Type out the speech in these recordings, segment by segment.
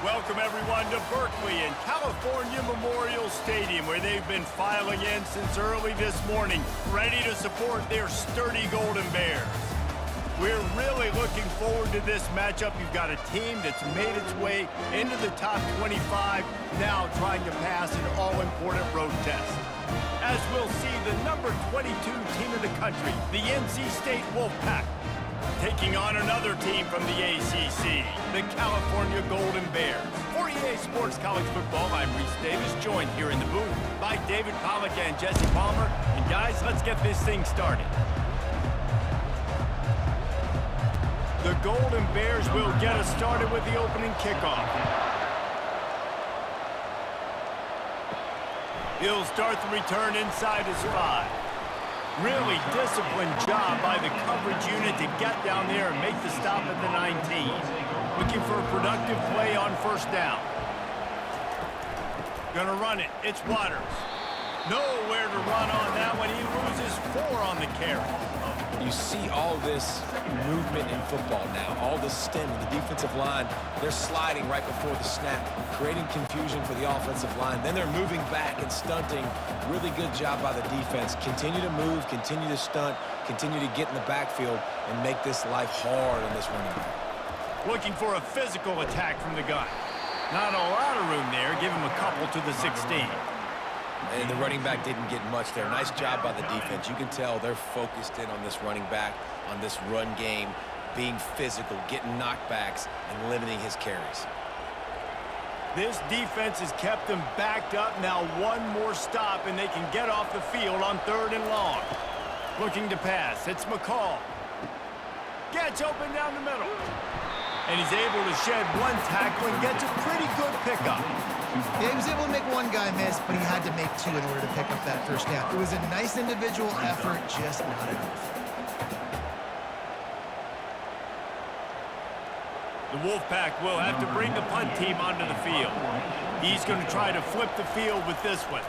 Welcome, everyone, to Berkeley and California Memorial Stadium, where they've been filing in since early this morning, ready to support their sturdy Golden Bears. We're really looking forward to this matchup. You've got a team that's made its way into the top 25, now trying to pass an all-important road test. As we'll see, the number 22 team in the country, the NC State Wolfpack, taking on another team from the ACC, the California Golden Bears. For EA Sports College Football, I'm Reese Davis, joined here in the booth by David Pollack and Jesse Palmer. And guys, let's get this thing started. The Golden Bears will get us started with the opening kickoff. He'll start the return inside his 5. Really disciplined job by the coverage unit to get down there and make the stop at the 19. Looking for a productive play on first down. Gonna run it. It's Waters. Nowhere to run on that one. He loses 4 on the carry. You see all this movement in football now, all this stemming. The defensive line, they're sliding right before the snap, creating confusion for the offensive line. Then they're moving back and stunting. Really good job by the defense. Continue to move, continue to stunt, continue to get in the backfield and make this life hard on this running back. Looking for a physical attack from the gun. Not a lot of room there. Give him a couple to the 16. And the running back didn't get much there. Nice job by the defense. You can tell they're focused in on this running back, on this run game, being physical, getting knockbacks, and limiting his carries. This defense has kept them backed up. Now one more stop, and they can get off the field on 3rd and long. Looking to pass. It's McCall. Gets open down the middle. And he's able to shed 1 tackle and gets a pretty good pickup. Yeah, he was able to make 1 guy miss, but he had to make 2 in order to pick up that first down. It was a nice individual effort, just not enough. The Wolfpack will have to bring the punt team onto the field. He's going to try to flip the field with this one.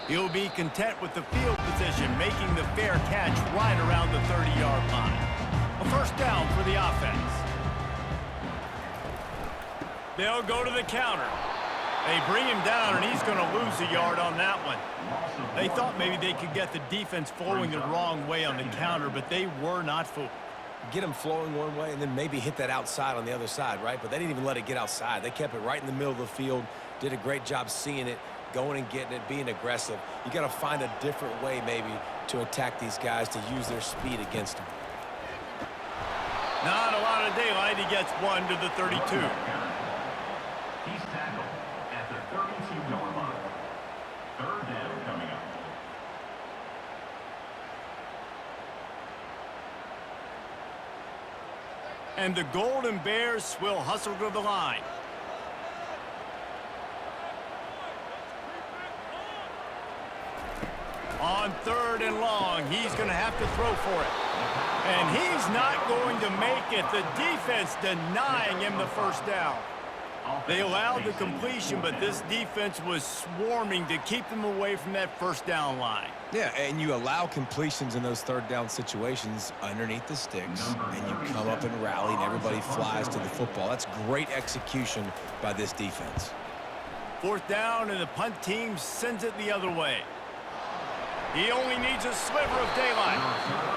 He'll be content with the field position, making the fair catch right around the 30-yard line. A first down for the offense. They'll go to the counter. They bring him down, and he's going to lose a yard on that one. They thought maybe they could get the defense flowing the wrong way on the counter, but they were not fooled. Get them flowing one way and then maybe hit that outside on the other side, right? But they didn't even let it get outside. They kept it right in the middle of the field, did a great job seeing it, going and getting it, being aggressive. You got to find a different way maybe to attack these guys, to use their speed against them. Not a lot of daylight. He gets 1 to the 32. He's tackled at the 32-yard line. 3rd down coming up. And the Golden Bears will hustle to the line. On 3rd and long, he's going to have to throw for it. And he's not going to make it. The defense denying him the first down. They allowed the completion, but this defense was swarming to keep them away from that first down line. Yeah, and you allow completions in those 3rd down situations underneath the sticks, and you come up and rally, and everybody flies to the football. That's great execution by this defense. 4th down, and the punt team sends it the other way. He only needs a sliver of daylight.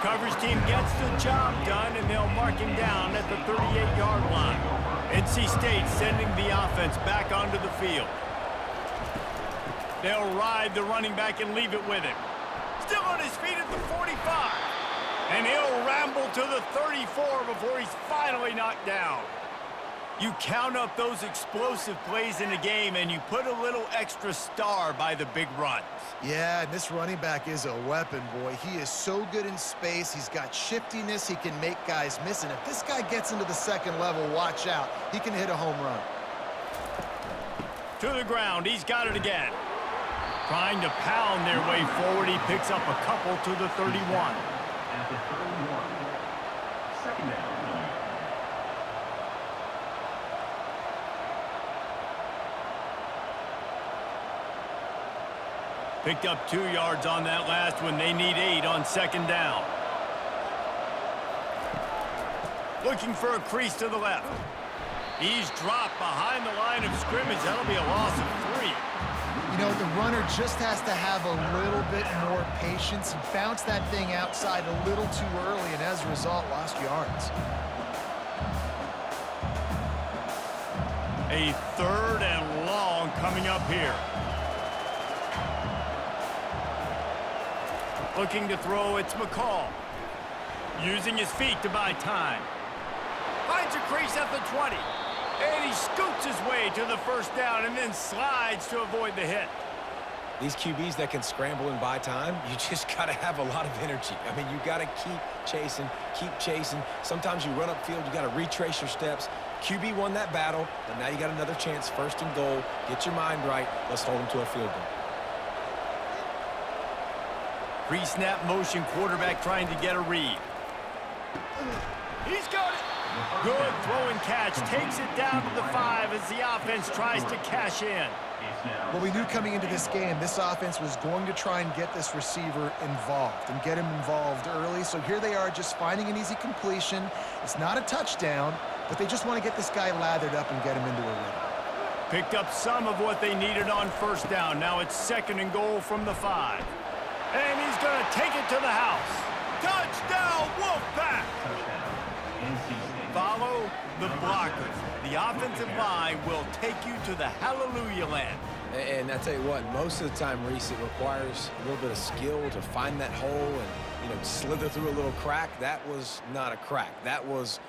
Coverage team gets the job done, and they'll mark him down at the 38-yard line. NC State sending the offense back onto the field. They'll ride the running back and leave it with him. Still on his feet at the 45. And he'll ramble to the 34 before he's finally knocked down. You count up those explosive plays in the game, and you put a little extra star by the big runs. Yeah, and this running back is a weapon, boy. He is so good in space. He's got shiftiness. He can make guys miss. And if this guy gets into the 2nd level, watch out. He can hit a home run. To the ground. He's got it again. Trying to pound their way forward. He picks up a couple to the 31. At the 31. 2nd down. Picked up 2 yards on that last one. They need 8 on 2nd down. Looking for a crease to the left. He's dropped behind the line of scrimmage. That'll be a loss of 3. You know, the runner just has to have a little bit more patience. He bounced that thing outside a little too early, and as a result, lost yards. A 3rd and long coming up here. Looking to throw, it's McCall. Using his feet to buy time. Finds a crease at the 20. And he scoots his way to the first down and then slides to avoid the hit. These QBs that can scramble and buy time, you just got to have a lot of energy. I mean, you got to keep chasing, keep chasing. Sometimes you run upfield, you got to retrace your steps. QB won that battle, but now you got another chance, 1st and goal. Get your mind right. Let's hold him to a field goal. Pre-snap motion, quarterback trying to get a read. He's got it. Good throw and catch. Takes it down to the 5 as the offense tries to cash in. Well, we knew coming into this game, this offense was going to try and get this receiver involved and get him involved early. So here they are just finding an easy completion. It's not a touchdown, but they just want to get this guy lathered up and get him into a rhythm. Picked up some of what they needed on 1st down. Now it's 2nd and goal from the 5. And he's going to take it to the house. Touchdown, Wolfpack! Follow the blockers. The offensive line will take you to the hallelujah land. And I tell you what, most of the time, Reese, it requires a little bit of skill to find that hole and, slither through a little crack. That was not a crack. That was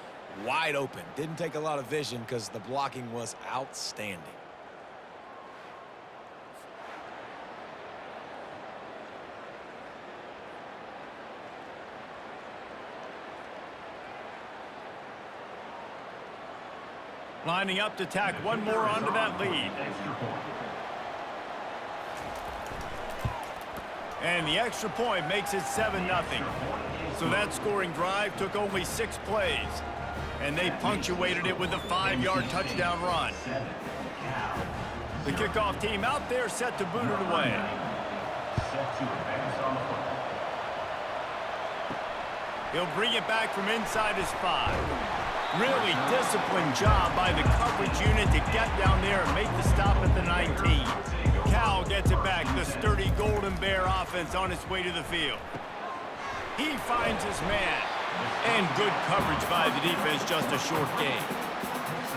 wide open. Didn't take a lot of vision because the blocking was outstanding. Lining up to tack one more onto that lead. And the extra point makes it 7-0. So that scoring drive took only 6 plays. And they punctuated it with a 5-yard touchdown run. The kickoff team out there set to boot it away. He'll bring it back from inside his 5. Really disciplined job by the coverage unit to get down there and make the stop at the 19. Cal gets it back. The sturdy Golden Bear offense on its way to the field. He finds his man. And good coverage by the defense, just a short game.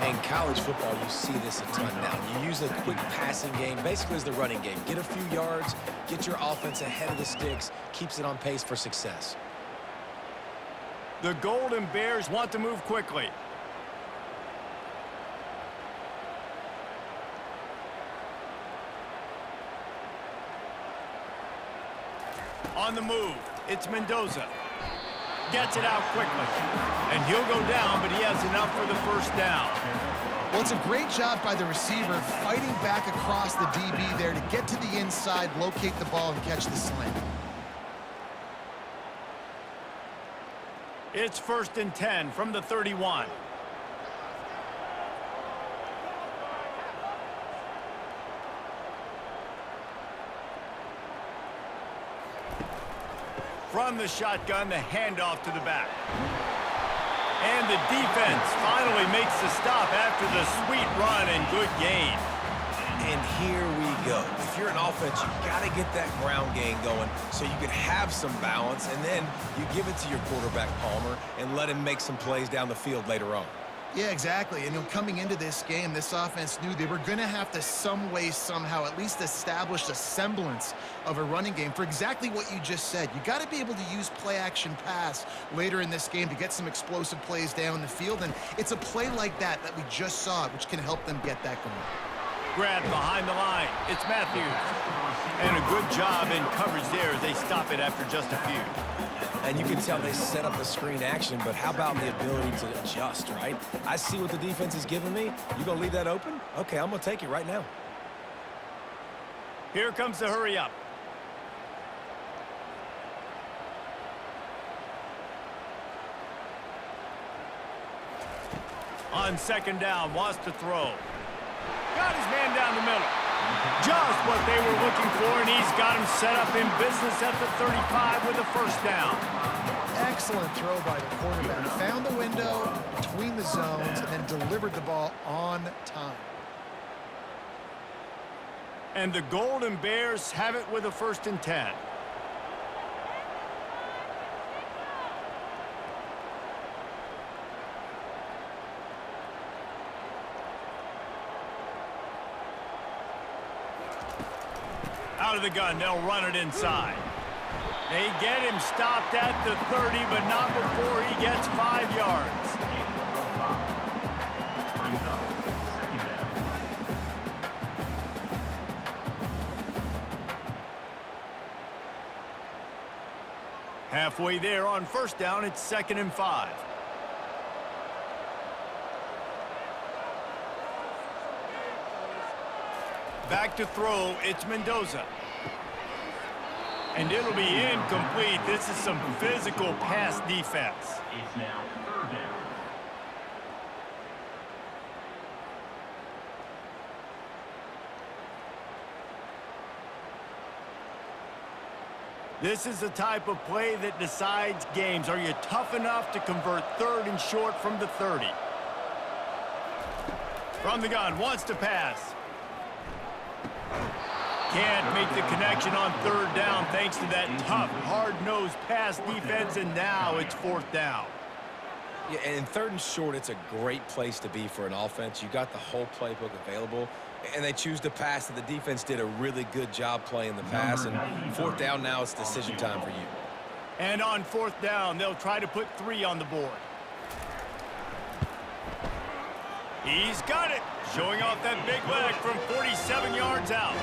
In college football, you see this a ton now. You use a quick passing game, basically as the running game. Get a few yards, get your offense ahead of the sticks, keeps it on pace for success. The Golden Bears want to move quickly. On the move, it's Mendoza. Gets it out quickly. And he'll go down, but he has enough for the 1st down. Well, it's a great job by the receiver fighting back across the DB there to get to the inside, locate the ball, and catch the slant. It's 1st and 10 from the 31. From the shotgun, the handoff to the back. And the defense finally makes the stop after the sweet run and good gain. And here we go. If you're an offense, you got to get that ground game going so you can have some balance, and then you give it to your quarterback, Palmer, and let him make some plays down the field later on. Yeah, exactly. And coming into this game, this offense knew they were going to have to some way, somehow, at least establish a semblance of a running game for exactly what you just said. You got to be able to use play-action pass later in this game to get some explosive plays down the field, and it's a play like that we just saw, which can help them get that going. Grab behind the line. It's Matthews. And a good job in coverage there as they stop it after just a few. And you can tell they set up the screen action, but how about the ability to adjust, right? I see what the defense is giving me. You gonna leave that open? Okay, I'm gonna take it right now. Here comes the hurry up. On 2nd down, wants to throw. Got his man down the middle. Just what they were looking for, and he's got him set up in business at the 35 with a 1st down. Excellent throw by the quarterback. Found the window between the zones and then delivered the ball on time. And the Golden Bears have it with a 1st and 10. Out of the gun, they'll run it inside. They get him stopped at the 30, but not before he gets 5 yards. Halfway there on 1st down, it's 2nd and 5. Back to throw, it's Mendoza. And it'll be incomplete. This is some physical pass defense. It's now 3rd down. This is the type of play that decides games. Are you tough enough to convert 3rd and short from the 30? From the gun, wants to pass. Can't make the connection on 3rd down thanks to that tough, hard-nosed pass defense, and now it's 4th down. Yeah, and in 3rd and short, it's a great place to be for an offense. You got the whole playbook available, and they choose to pass, and the defense did a really good job playing the pass, and 4th down now, it's decision time for you. And on 4th down, they'll try to put 3 on the board. He's got it, showing off that big leg from 47 yards out.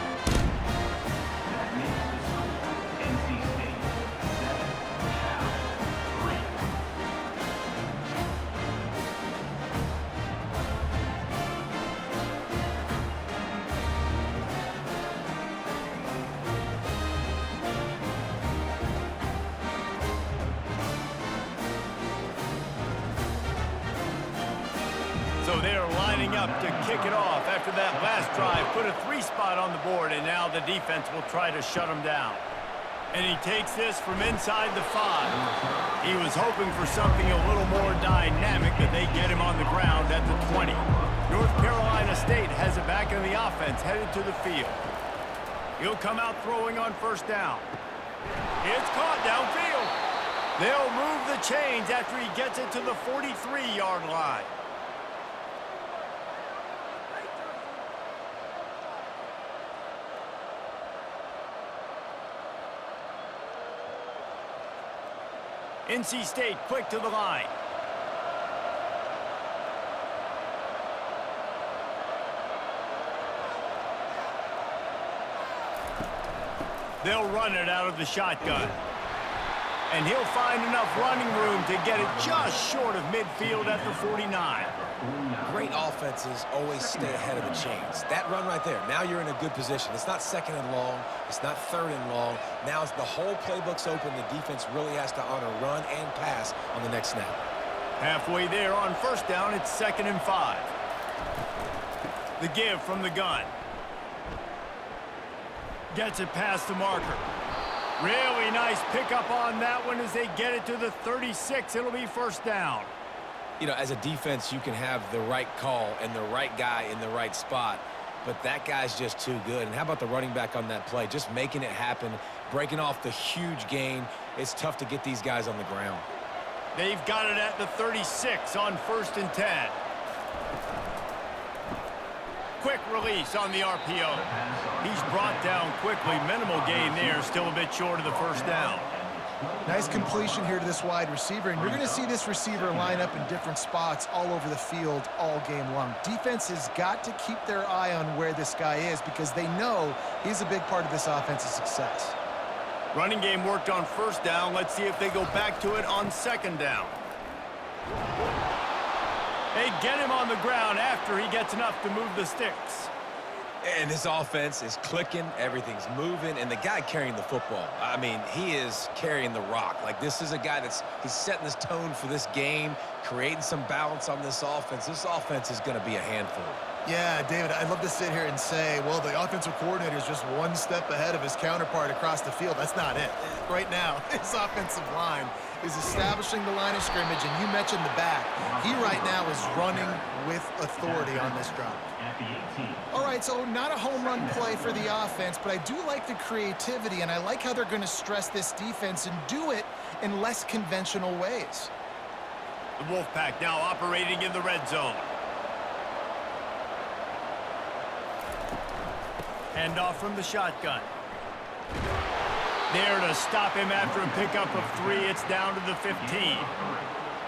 So they're lining up to kick it off after that last drive. Put a 3 spot on the board, and now the defense will try to shut him down. And he takes this from inside the 5. He was hoping for something a little more dynamic, but they get him on the ground at the 20. North Carolina State has it back in the offense, headed to the field. He'll come out throwing on 1st down. It's caught downfield. They'll move the chains after he gets it to the 43-yard line. NC State quick to the line. They'll run it out of the shotgun. And he'll find enough running room to get it just short of midfield at the 49. Great offenses always stay ahead of the chains. That run right there, now you're in a good position. It's not 2nd and long. It's not 3rd and long. Now it's the whole playbook's open. The defense really has to honor run and pass on the next snap. Halfway there on 1st down, it's 2nd and 5. The give from the gun. Gets it past the marker. Really nice pickup on that one as they get it to the 36. It'll be 1st down. You know, as a defense, you can have the right call and the right guy in the right spot, but that guy's just too good. And how about the running back on that play? Just making it happen, breaking off the huge gain. It's tough to get these guys on the ground. They've got it at the 36 on 1st and 10. Quick release on the RPO. He's brought down quickly. Minimal gain there, still a bit short of the 1st down. Nice completion here to this wide receiver, and you're going to see this receiver line up in different spots all over the field all game long. Defense has got to keep their eye on where this guy is because they know he's a big part of this offense's success. Running game worked on 1st down. Let's see if they go back to it on 2nd down. They get him on the ground after he gets enough to move the sticks. And this offense is clicking, everything's moving, and the guy carrying the football, I mean, he is carrying the rock. Like, this is a guy he's setting this tone for this game, creating some balance on this offense. This offense is going to be a handful. Yeah, David, I'd love to sit here and say, well, the offensive coordinator is just one step ahead of his counterpart across the field. That's not it. Right now, his offensive line is establishing the line of scrimmage, and you mentioned the back. He right now is running with authority on this drive. All right, so not a home run play for the offense, but I do like the creativity, and I like how they're going to stress this defense and do it in less conventional ways. The Wolfpack now operating in the red zone. Hand off from the shotgun. There to stop him after a pickup of 3. It's down to the 15.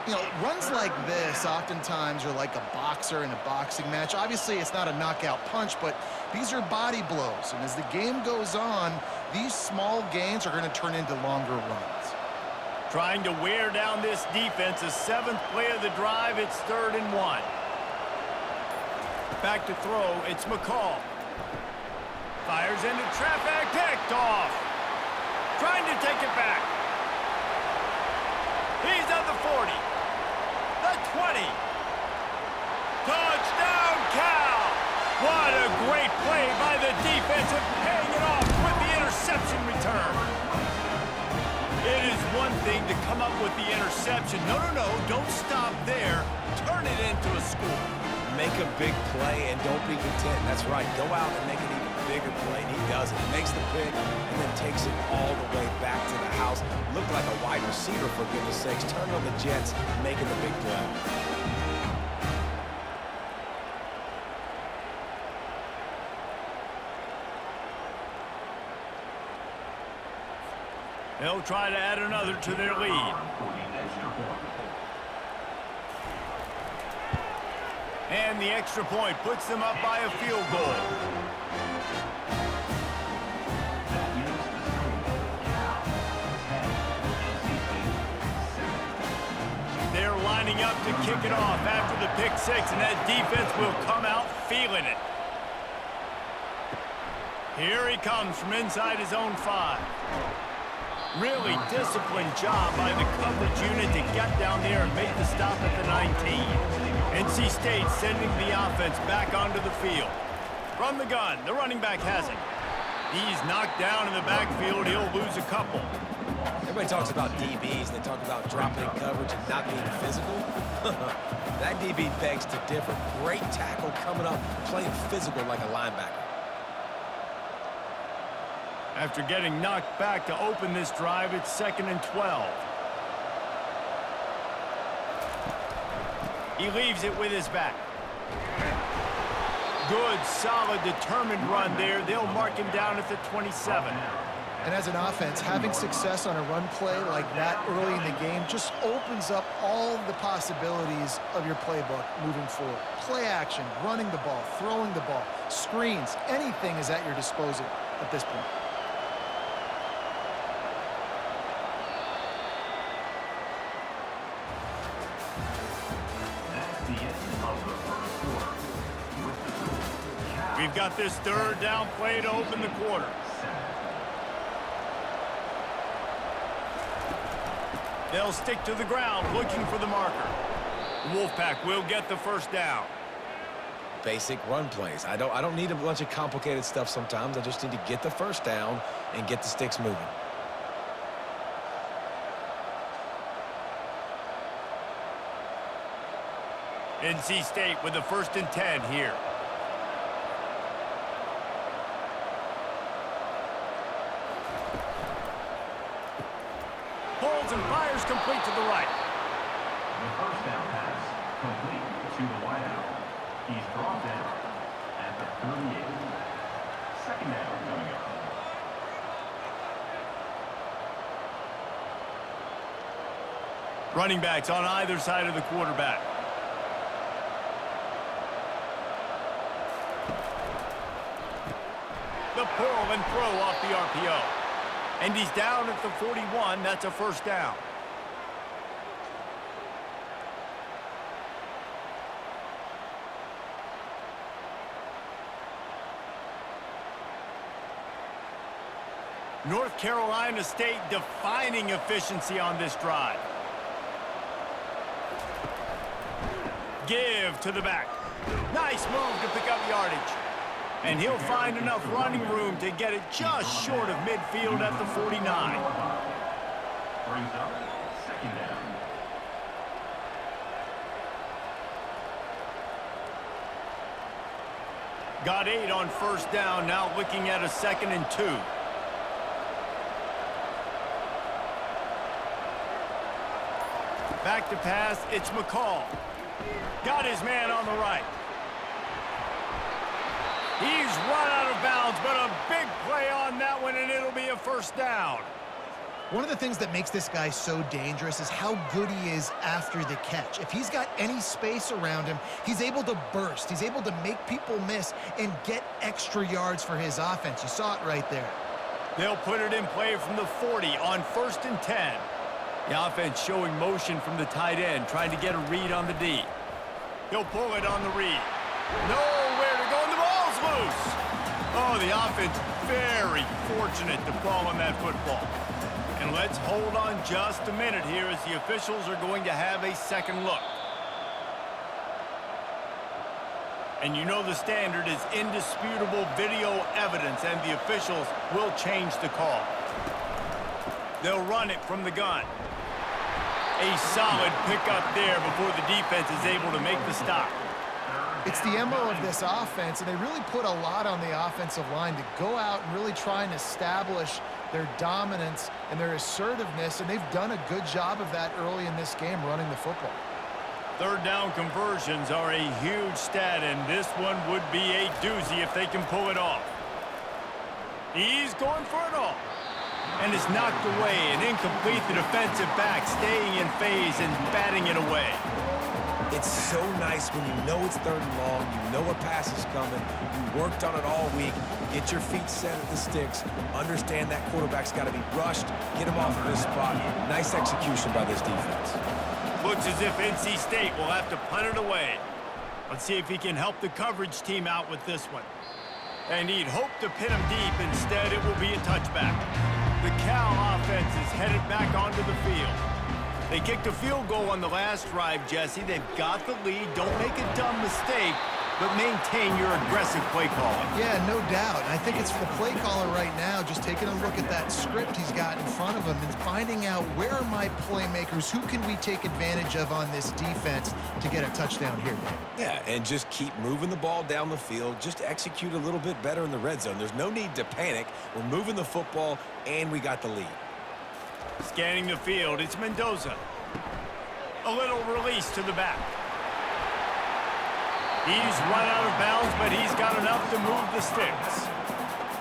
You know, runs like this oftentimes are like a boxer in a boxing match. Obviously, it's not a knockout punch, but these are body blows. And as the game goes on, these small gains are going to turn into longer runs. Trying to wear down this defense. The 7th play of the drive. It's 3rd and 1. Back to throw. It's McCall. Fires into traffic. Picked off. Trying to take it back. He's at the 40. The 20. Touchdown, Cal! What a great play by the defense and paying it off with the interception return. It is one thing to come up with the interception. No, don't stop there. Turn it into a score. Make a big play and don't be content. That's right. Go out and make an even bigger play, and he does it. He makes the pick and then takes it all the way back to the house. Looked like a wide receiver, for goodness sakes. Turning on the Jets, making the big play. They'll try to add another to their lead. And the extra point puts them up by a field goal. They're lining up to kick it off after the pick 6, and that defense will come out feeling it. Here he comes from inside his own 5. Really disciplined job by the coverage unit to get down there and make the stop at the 19. NC State sending the offense back onto the field. From the gun, the running back has it. He's knocked down in the backfield. He'll lose a couple. Everybody talks about DBs. They talk about dropping in coverage and not being physical. That DB begs to differ. Great tackle coming up, playing physical like a linebacker. After getting knocked back to open this drive, it's 2nd and 12. He leaves it with his back. Good, solid, determined run there. They'll mark him down at the 27. And as an offense, having success on a run play like that early in the game just opens up all the possibilities of your playbook moving forward. Play action, running the ball, throwing the ball, screens, anything is at your disposal at this point. We've got this 3rd down play to open the quarter. They'll stick to the ground looking for the marker. The Wolfpack will get the 1st down. Basic run plays. I don't need a bunch of complicated stuff sometimes. I just need to get the 1st down and get the sticks moving. NC State with the 1st and 10 here. Pulls and fires complete to the right. The 1st down pass complete to the wideout. He's dropped it at the 38. 2nd down coming up. Running backs on either side of the quarterback. The pull and throw off the RPO. And he's down at the 41. That's a 1st down. North Carolina State defining efficiency on this drive. Give to the back. Nice move to pick up yardage. And he'll find enough running room to get it just short of midfield at the 49. Brings up 2nd Got 8 on first down, now looking at a 2nd and 2. Back to pass, it's McCall. Got his man on the right. He's run out of bounds, but a big play on that one, and it'll be a first down. One of the things that makes this guy so dangerous is how good he is after the catch. If he's got any space around him, he's able to burst. He's able to make people miss and get extra yards for his offense. You saw it right there. They'll put it in play from the 40 on 1st and 10. The offense showing motion from the tight end, trying to get a read on the D. He'll pull it on the read. Nowhere to go, and the ball's loose. Oh, the offense very fortunate to fall on that football. And let's hold on just a minute here as the officials are going to have a second look. And you know the standard is indisputable video evidence, and the officials will change the call. They'll run it from the gun. A solid pickup there before the defense is able to make the stop. It's the MO of this offense, and they really put a lot on the offensive line to go out and really try and establish their dominance and their assertiveness, and they've done a good job of that early in this game running the football. Third down conversions are a huge stat, and this one would be a doozy if they can pull it off. He's going for it all. And it's knocked away and incomplete. The defensive back staying in phase and batting it away. It's so nice when you know it's 3rd and long, you know a pass is coming, you worked on it all week, get your feet set at the sticks, understand that quarterback's got to be rushed, get him off of this spot. Nice execution by this defense. Looks as if NC State will have to punt it away. Let's see if he can help the coverage team out with this one. And he'd hope to pin him deep. Instead, it will be a touchback. The Cal offense is headed back onto the field. They kicked a field goal on the last drive, Jesse. They've got the lead. Don't make a dumb mistake, but maintain your aggressive play calling. Yeah, no doubt. I think it's the play caller right now just taking a look at that script he's got in front of him and finding out where are my playmakers, who can we take advantage of on this defense to get a touchdown here. Yeah, and just keep moving the ball down the field. Just execute a little bit better in the red zone. There's no need to panic. We're moving the football, and we got the lead. Scanning the field, it's Mendoza. A little release to the back. He's run out of bounds, but he's got enough to move the sticks.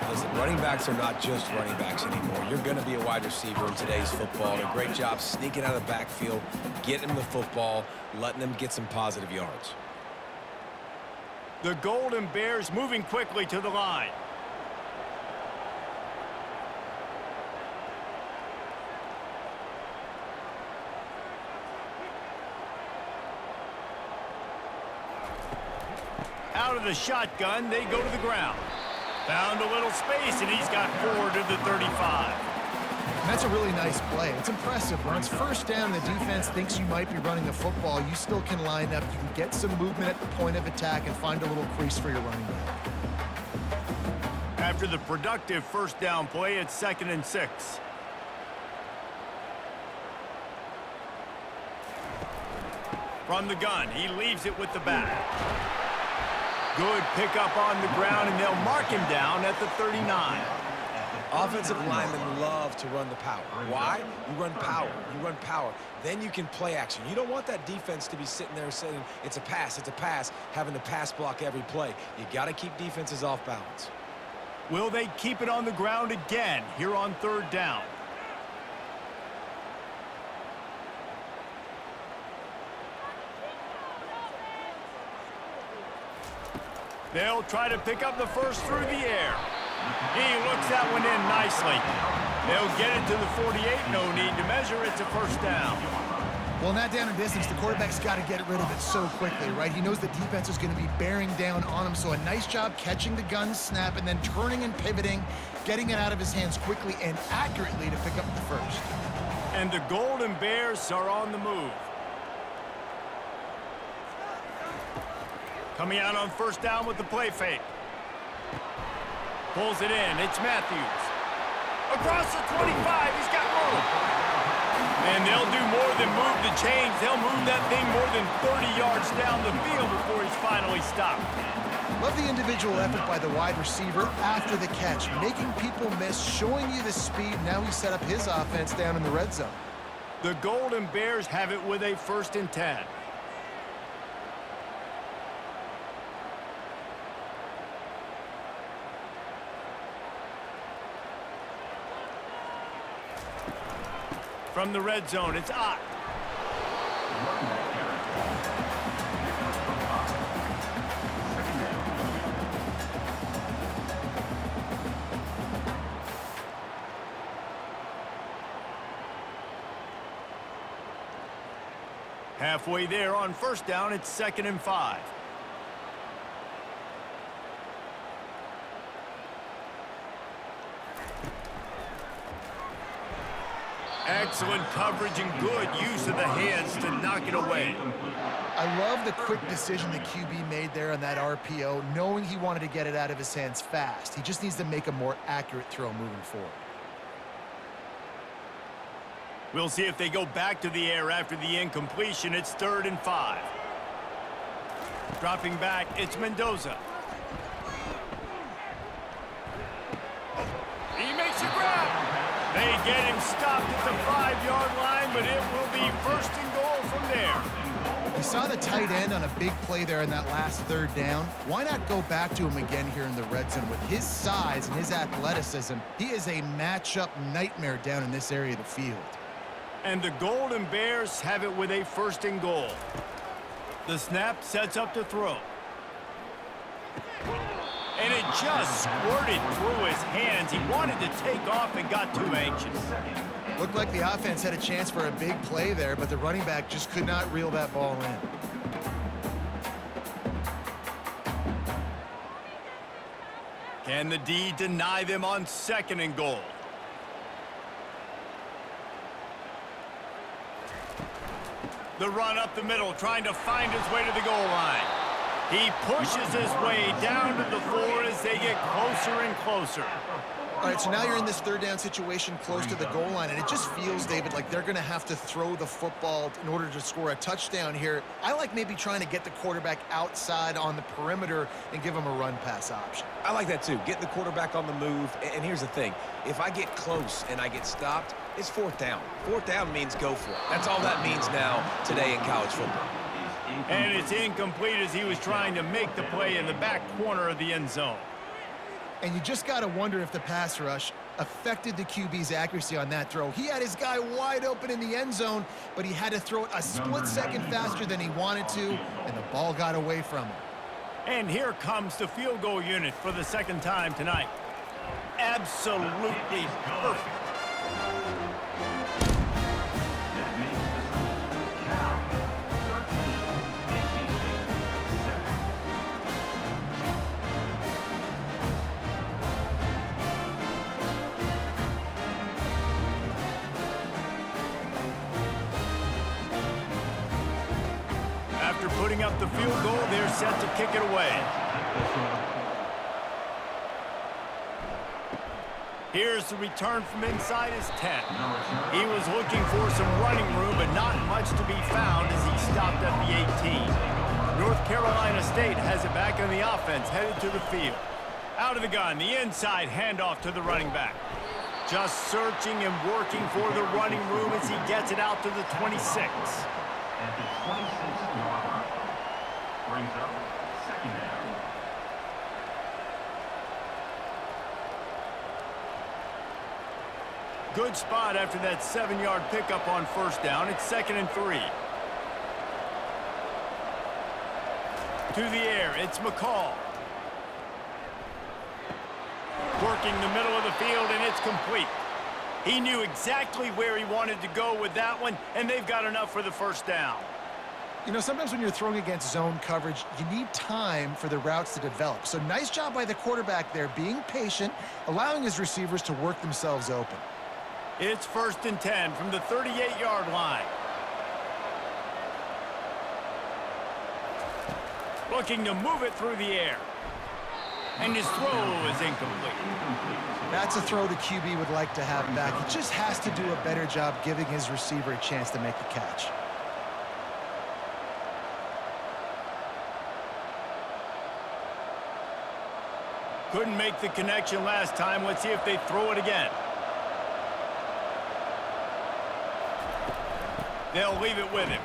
Listen, running backs are not just running backs anymore. You're going to be a wide receiver in today's football. And a great job sneaking out of the backfield, getting them the football, letting them get some positive yards. The Golden Bears moving quickly to the line. Out of the shotgun, they go to the ground. Found a little space, and he's got 4 to the 35. And that's a really nice play. It's impressive. When it's first down, the defense thinks you might be running the football. You still can line up. You can get some movement at the point of attack and find a little crease for your running back. After the productive first down play, it's 2nd and 6. From the gun, he leaves it with the back. Good pickup on the ground, and they'll mark him down at the 39. Offensive linemen love to run the power. Why? You run power. You run power. Then you can play action. You don't want that defense to be sitting there saying, it's a pass, having to pass block every play. You got to keep defenses off balance. Will they keep it on the ground again here on 3rd down? They'll try to pick up the first through the air. He looks that one in nicely. They'll get it to the 48. No need to measure. It's a first down. Well, not down in distance, the quarterback's got to get rid of it so quickly, right? He knows the defense is going to be bearing down on him, so a nice job catching the gun snap and then turning and pivoting, getting it out of his hands quickly and accurately to pick up the first. And the Golden Bears are on the move. Coming out on first down with the play fake. Pulls it in. It's Matthews. Across the 25. He's got room. And they'll do more than move the chains. They'll move that thing more than 30 yards down the field before he's finally stopped. Love the individual effort by the wide receiver after the catch, making people miss, showing you the speed. Now he set up his offense down in the red zone. The Golden Bears have it with a 1st and 10. From the red zone, it's Ott. Halfway there on 1st down, it's 2nd and 5. Excellent coverage and good use of the hands to knock it away. I love the quick decision the QB made there on that RPO, knowing he wanted to get it out of his hands fast. He just needs to make a more accurate throw moving forward. We'll see if they go back to the air after the incompletion. It's 3rd and 5. Dropping back, it's Mendoza. He makes a grab. They get him stopped at the 5-yard line, but it will be 1st and goal from there. We saw the tight end on a big play there in that last 3rd down. Why not go back to him again here in the red zone? With his size and his athleticism, he is a matchup nightmare down in this area of the field. And the Golden Bears have it with a 1st and goal. The snap sets up to throw. And it just squirted through his hands. He wanted to take off and got too anxious. Looked like the offense had a chance for a big play there, but the running back just could not reel that ball in. Can the D deny them on 2nd and goal? The run up the middle, trying to find his way to the goal line. He pushes his way down to the floor as they get closer and closer. All right, so now you're in this 3rd down situation close to the goal line, and it just feels, David, like they're going to have to throw the football in order to score a touchdown here. I like maybe trying to get the quarterback outside on the perimeter and give him a run-pass option. I like that too. Get the quarterback on the move. And here's the thing. If I get close and I get stopped, it's 4th down. 4th down means go for it. That's all that means now today in college football. And it's incomplete as he was trying to make the play in the back corner of the end zone. And you just got to wonder if the pass rush affected the QB's accuracy on that throw. He had his guy wide open in the end zone, but he had to throw it a split second faster than he wanted to, and the ball got away from him. And here comes the field goal unit for the 2nd time tonight. Absolutely perfect. After putting up the field goal, they're set to kick it away. Here's the return from inside his 10. He was looking for some running room, but not much to be found as he stopped at the 18. North Carolina State has it back on the offense, headed to the field. Out of the gun, the inside handoff to the running back. Just searching and working for the running room as he gets it out to the 26. At the 26-yard line. Brings up 2nd down. Good spot after that 7-yard pickup on 1st down. It's 2nd and 3. To the air, it's McCall. Working the middle of the field, and it's complete. He knew exactly where he wanted to go with that one, and they've got enough for the 1st down. You know, sometimes when you're throwing against zone coverage, you need time for the routes to develop. So nice job by the quarterback there, being patient, allowing his receivers to work themselves open. It's 1st and 10 from the 38-yard line. Looking to move it through the air. And his throw is incomplete. That's a throw the QB would like to have back. He just has to do a better job giving his receiver a chance to make the catch. Couldn't make the connection last time. Let's see if they throw it again. They'll leave it with him.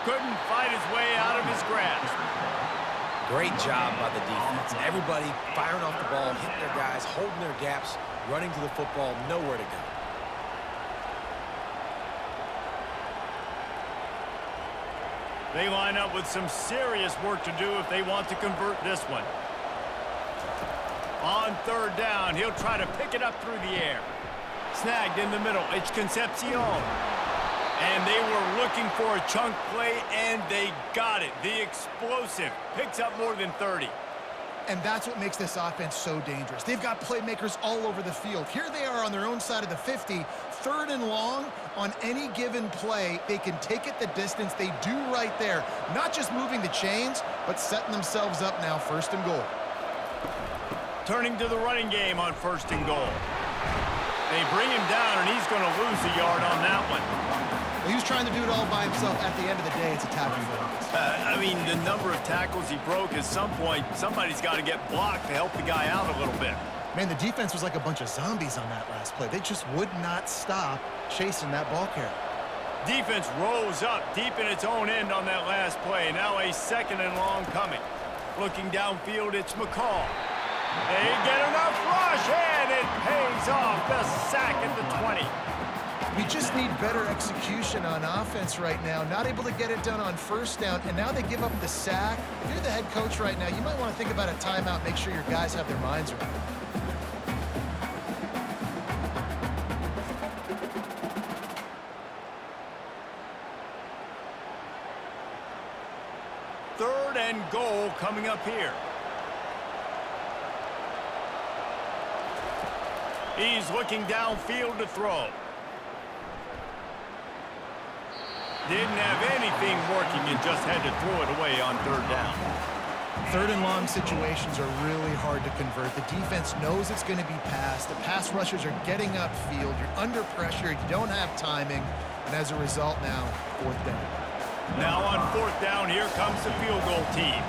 Couldn't fight his way out of his grasp. Great job by the defense. Everybody firing off the ball, hitting their guys, holding their gaps, running to the football, nowhere to go. They line up with some serious work to do if they want to convert this one. On third down, he'll try to pick it up through the air. Snagged in the middle. It's Concepcion. And they were looking for a chunk play, and they got it. The explosive picks up more than 30. And that's what makes this offense so dangerous. They've got playmakers all over the field. Here they are on their own side of the 50, third and long. On any given play, they can take it the distance. They do right there. Not just moving the chains, but setting themselves up now, first and goal. Turning to the running game on first and goal. They bring him down, and he's going to lose a yard on that one. Well, he was trying to do it all by himself. At the end of the day, it's a tackle for him. I mean, the number of tackles he broke, at some point, somebody's got to get blocked to help the guy out a little bit. Man, the defense was like a bunch of zombies on that last play. They just would not stop chasing that ball carrier. Defense rose up deep in its own end on that last play. Now a second and long coming. Looking downfield, it's McCall. They get enough rush, and it pays off. The sack at the 20. We just need better execution on offense right now. Not able to get it done on first down, and now they give up the sack. If you're the head coach right now, you might want to think about a timeout, make sure your guys have their minds right. Third and goal coming up here. He's looking downfield to throw. Didn't have anything working and just had to throw it away on third down. Third and long situations are really hard to convert. The defense knows it's going to be passed. The pass rushers are getting upfield. You're under pressure. You don't have timing. And as a result now, fourth down. Now on fourth down, here comes the field goal team.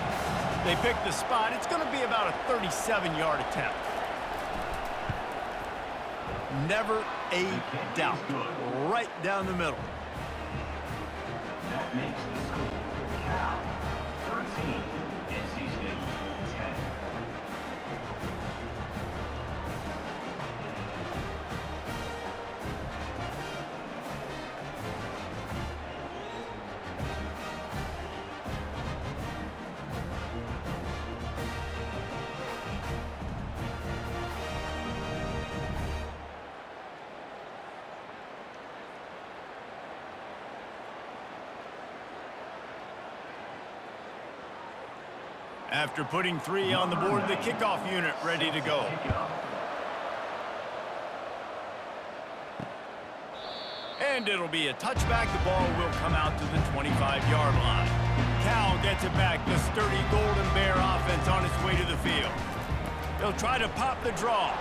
They pick the spot. It's going to be about a 37-yard attempt. Never a doubt. Right down the middle. That makes the score Cal 13, NC State 10. After putting 3 on the board, the kickoff unit ready to go. And it'll be a touchback. The ball will come out to the 25-yard line. Cal gets it back. The sturdy Golden Bear offense on its way to the field. They'll try to pop the draw.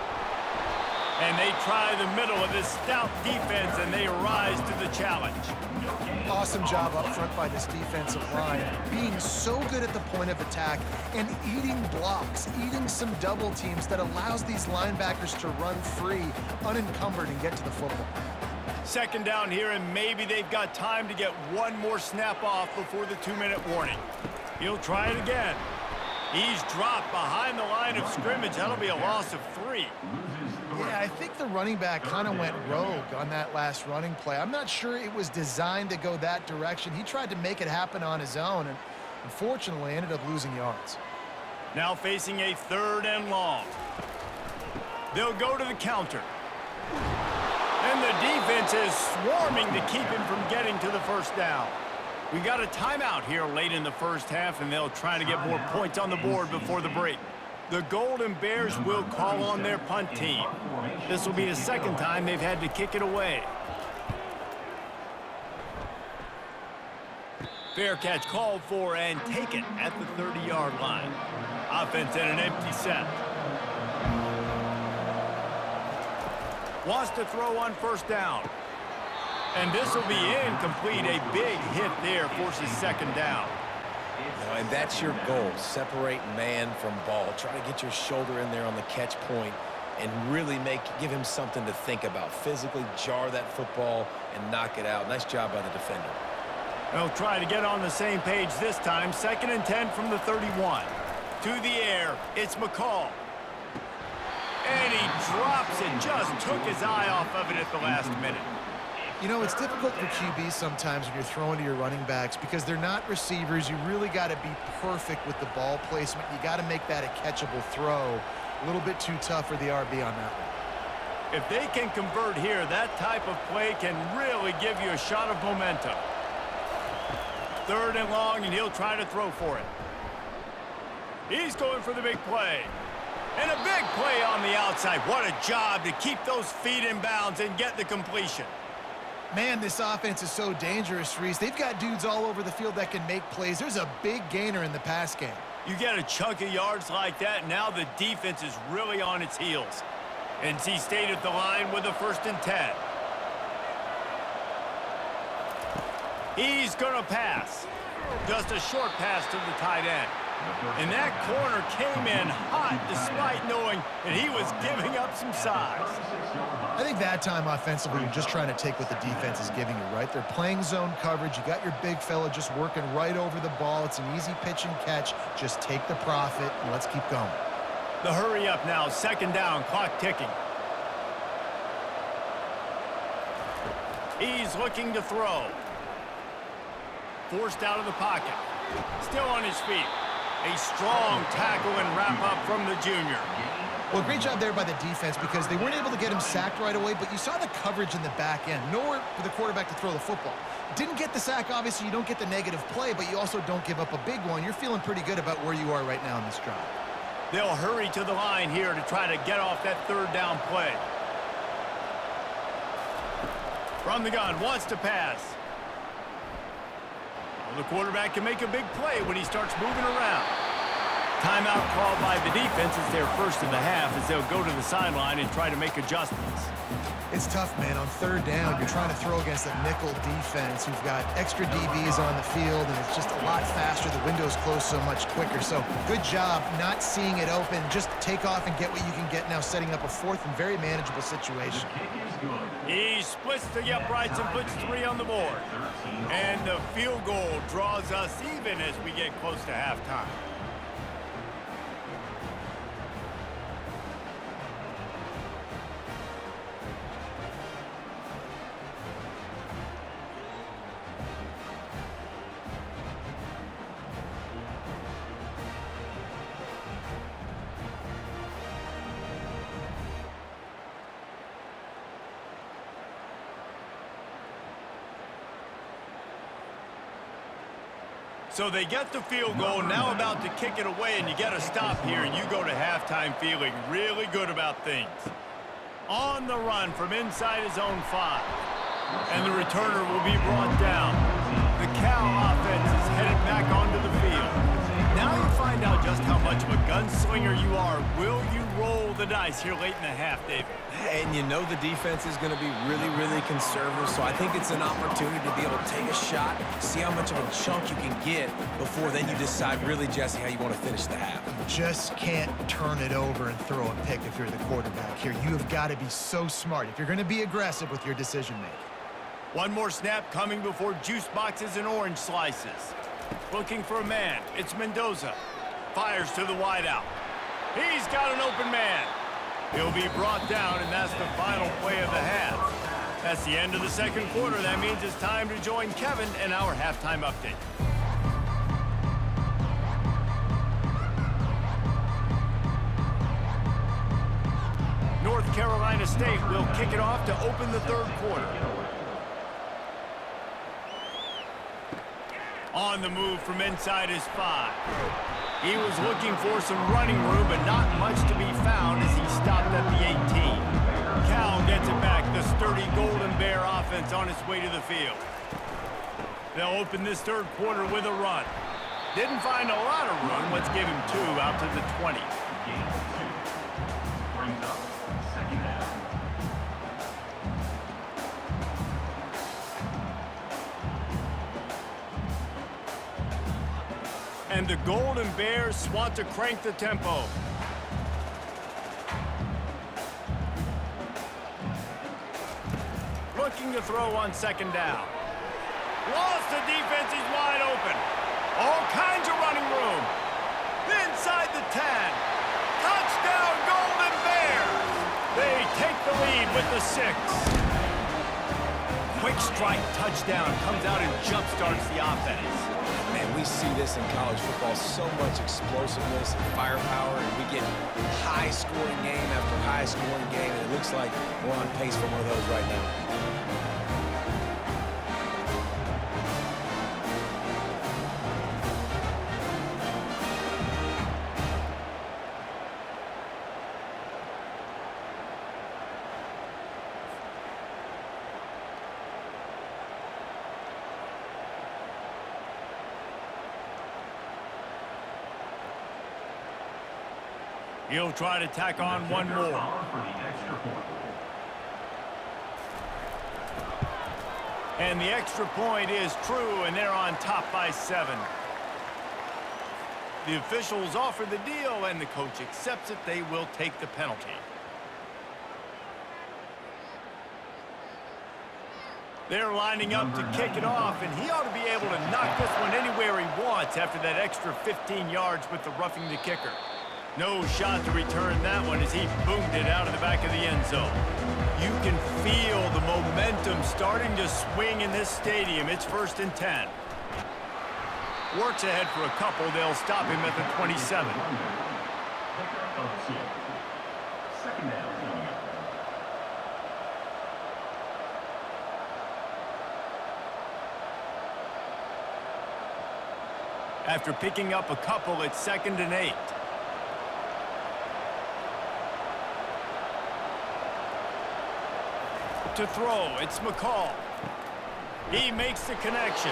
And they try the middle of this stout defense, and they rise to the challenge. Awesome job up front by this defensive line, being so good at the point of attack and eating blocks, eating some double teams that allows these linebackers to run free, unencumbered, and get to the football. Second down here, and maybe they've got time to get one more snap off before the 2-minute warning. He'll try it again. He's dropped behind the line of scrimmage. That'll be a loss of 3. Yeah, I think the running back kind of went rogue on that last running play. I'm not sure it was designed to go that direction. He tried to make it happen on his own, and unfortunately ended up losing yards. Now facing a third and long. They'll go to the counter. And the defense is swarming to keep him from getting to the first down. We got a timeout here late in the first half, and they'll try to get more points on the board before the break. The Golden Bears will call on their punt team. This will be the second time they've had to kick it away. Fair catch called for and taken at the 30-yard line. Offense in an empty set. Wants to throw on first down. And this will be incomplete. A big hit there forces second down. And that's your goal. Separate man from ball. Try to get your shoulder in there on the catch point and really give him something to think about. Physically jar that football and knock it out. Nice job by the defender. They'll try to get on the same page this time. 2nd and 10 from the 31. To the air, it's McCall. And he drops it. Just took his eye off of it at the last minute. You know, it's difficult for QBs sometimes when you're throwing to your running backs because they're not receivers. You really got to be perfect with the ball placement. You got to make that a catchable throw. A little bit too tough for the RB on that one. If they can convert here, that type of play can really give you a shot of momentum. 3rd and long, and he'll try to throw for it. He's going for the big play. And a big play on the outside. What a job to keep those feet in bounds and get the completion. Man, this offense is so dangerous, Reese. They've got dudes all over the field that can make plays. There's a big gainer in the pass game. You get a chunk of yards like that, now the defense is really on its heels. NC State at the line with a 1st and 10. He's going to pass. Just a short pass to the tight end. And that corner came in hot despite knowing that he was giving up some size. I think that time offensively, you're just trying to take what the defense is giving you, right? They're playing zone coverage. You got your big fella just working right over the ball. It's an easy pitch and catch. Just take the profit and let's keep going. The hurry up now, 2nd down, clock ticking. He's looking to throw. Forced out of the pocket. Still on his feet. A strong tackle and wrap-up from the junior. Well, great job there by the defense because they weren't able to get him sacked right away, but you saw the coverage in the back end. Nowhere for the quarterback to throw the football. Didn't get the sack, obviously. You don't get the negative play, but you also don't give up a big one. You're feeling pretty good about where you are right now in this drive. They'll hurry to the line here to try to get off that 3rd down play. From the gun, wants to pass. The quarterback can make a big play when he starts moving around. Timeout called by the defense is their 1st of the half as they'll go to the sideline and try to make adjustments. It's tough, man. On 3rd down, you're trying to throw against a nickel defense who've got extra DBs on the field, and it's just a lot faster. The window's closed so much quicker. So good job not seeing it open. Just take off and get what you can get now, setting up a 4th and very manageable situation. He splits the uprights and puts 3 on the board. And the field goal draws us even as we get close to halftime. So they get the field goal, now about to kick it away, and you get a stop here, and you go to halftime feeling really good about things. On the run from inside his own 5. And the returner will be brought down. The Cal offense is headed back onto the field. Now you find out just how much of a gunslinger you are. Will you roll the dice here late in the half, David? And you know the defense is going to be really, really conservative, so I think it's an opportunity to be able to take a shot, see how much of a chunk you can get before then you decide really, Jesse, how you want to finish the half. Just can't turn it over and throw a pick if you're the quarterback here. You have got to be so smart if you're going to be aggressive with your decision-making. One more snap coming before juice boxes and orange slices. Looking for a man. It's Mendoza. Fires to the wideout. He's got an open man. He'll be brought down, and that's the final play of the half. That's the end of the 2nd quarter. That means it's time to join Kevin in our halftime update. North Carolina State will kick it off to open the 3rd quarter. On the move from inside his 5. He was looking for some running room, but not much to be found as he stopped at the 18. Cal gets it back. The sturdy Golden Bear offense on its way to the field. They'll open this 3rd quarter with a run. Didn't find a lot of room. Let's give him 2 out to the 20. Game 2 brings up 2nd half. And the Golden Bears want to crank the tempo. Looking to throw on second down. Lost the defense, he's wide open. All kinds of running room. Inside the 10. Touchdown, Golden Bears! They take the lead with the 6. Quick strike touchdown comes out and jump-starts the offense. Man, we see this in college football, so much explosiveness and firepower, and we get high-scoring game after high-scoring game, and it looks like we're on pace for one of those right now. He'll try to tack on one more. And the extra point is true, and they're on top by 7. The officials offer the deal, and the coach accepts it. They will take the penalty. They're lining up to kick it off, and he ought to be able to knock this one anywhere he wants after that extra 15 yards with the roughing the kicker. No shot to return that one as he boomed it out of the back of the end zone. You can feel the momentum starting to swing in this stadium. It's 1st and 10. Works ahead for a couple. They'll stop him at the 27. Second down. After picking up a couple, it's 2nd and 8. To throw, it's McCall. He makes the connection.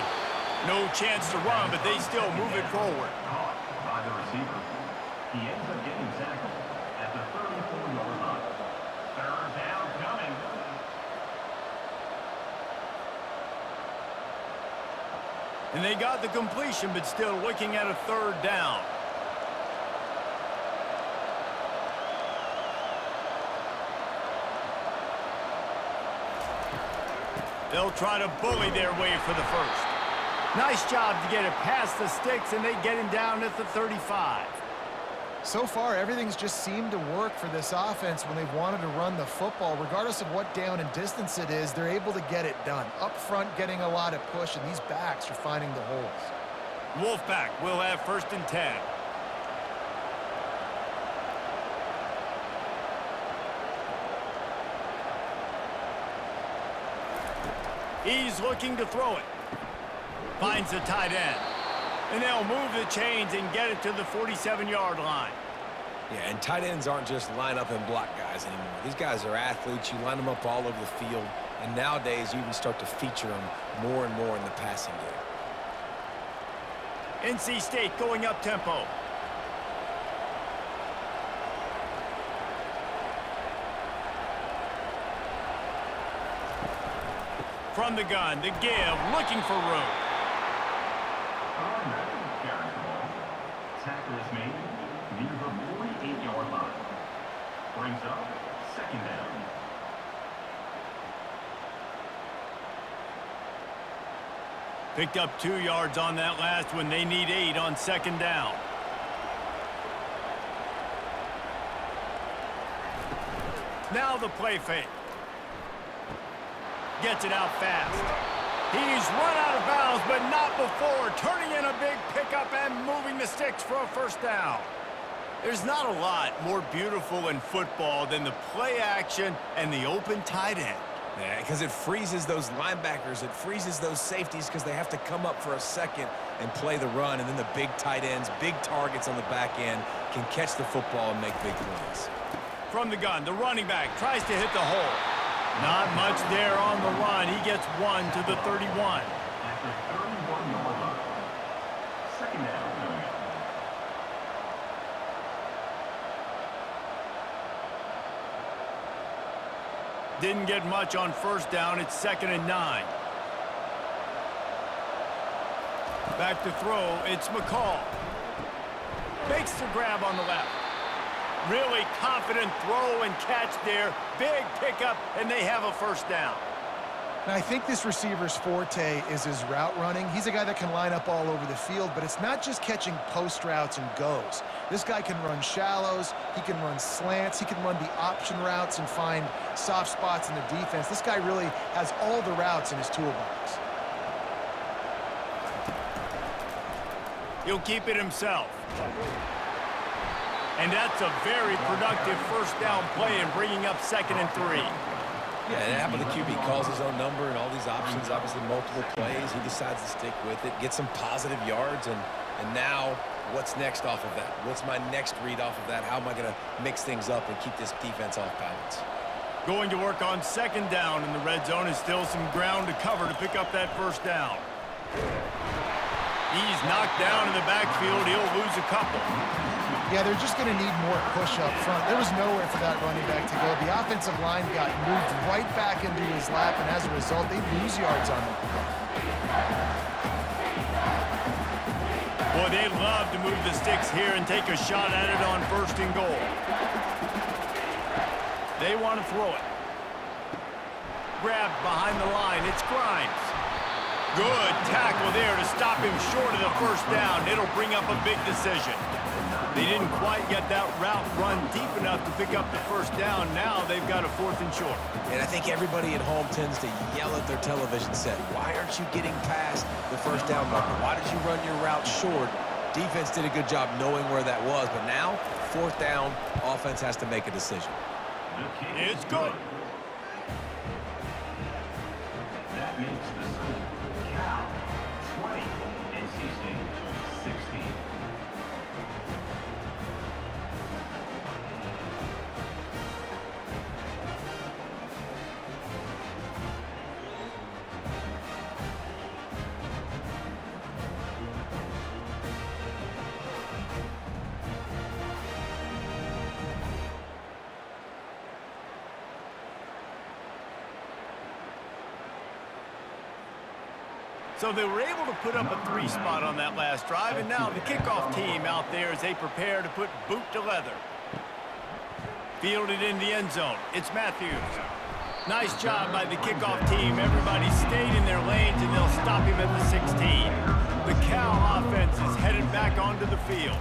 No chance to run, but they still move it forward. Caught by the receiver. He ends up getting tackled at the 34-yard line. 3rd down coming. And they got the completion, but still looking at a 3rd down. They'll try to bully their way for the 1st. Nice job to get it past the sticks, and they get him down at the 35. So far, everything's just seemed to work for this offense when they've wanted to run the football. Regardless of what down and distance it is, they're able to get it done. Up front, getting a lot of push, and these backs are finding the holes. Wolfpack will have 1st and 10. He's looking to throw it. Finds the tight end. And they'll move the chains and get it to the 47-yard line. Yeah, and tight ends aren't just line up and block guys anymore. These guys are athletes. You line them up all over the field. And nowadays, you can start to feature them more and more in the passing game. NC State going up tempo. From the gun, the give, looking for room. Tackle is made near the 48-yard line. Brings up 2nd down. Picked up 2 yards on that last one. They need 8 on 2nd down. Now the play fake. Gets it out fast. He's run out of bounds, but not before. Turning in a big pickup and moving the sticks for a 1st down. There's not a lot more beautiful in football than the play action and the open tight end. Yeah, because it freezes those linebackers. It freezes those safeties because they have to come up for a second and play the run. And then the big tight ends, big targets on the back end, can catch the football and make big plays. From the gun, the running back tries to hit the hole. Not much there on the run. He gets 1 to the 31. At the 31-yard line. 2nd down. Didn't get much on 1st down. It's 2nd and 9. Back to throw, it's McCall. Makes the grab on the left. Really confident throw and catch there. Big pickup, and they have a first down. Now, I think this receiver's forte is his route running. He's a guy that can line up all over the field, but it's not just catching post routes and goes. This guy can run shallows, he can run slants, he can run the option routes and find soft spots in the defense. This guy really has all the routes in his toolbox. He'll keep it himself. And that's a very productive first down play in bringing up 2nd and 3. Yeah, and half of the QB calls his own number and all these options, obviously multiple plays. He decides to stick with it, get some positive yards, and now what's next off of that? What's my next read off of that? How am I going to mix things up and keep this defense off balance? Going to work on 2nd down in the red zone is still some ground to cover to pick up that first down. He's knocked down in the backfield. He'll lose a couple. Yeah, they're just going to need more push up front. There was nowhere for that running back to go. The offensive line got moved right back into his lap, and as a result, they lose yards on him. Boy, they love to move the sticks here and take a shot at it on 1st and goal. They want to throw it. Grabbed behind the line. It's Grimes. Good tackle there to stop him short of the first down. It'll bring up a big decision. They didn't quite get that route run deep enough to pick up the first down. Now they've got a 4th and short. And I think everybody at home tends to yell at their television set. Why aren't you getting past the first down marker? Why did you run your route short? Defense did a good job knowing where that was. But now, 4th down, offense has to make a decision. It's good. That makes the score Cal 20, NC State 16. So they were able to put up a 3 spot on that last drive, and now the kickoff team out there as they prepare to put boot to leather. Fielded in the end zone. It's Matthews. Nice job by the kickoff team. Everybody stayed in their lanes, and they'll stop him at the 16. The Cal offense is headed back onto the field.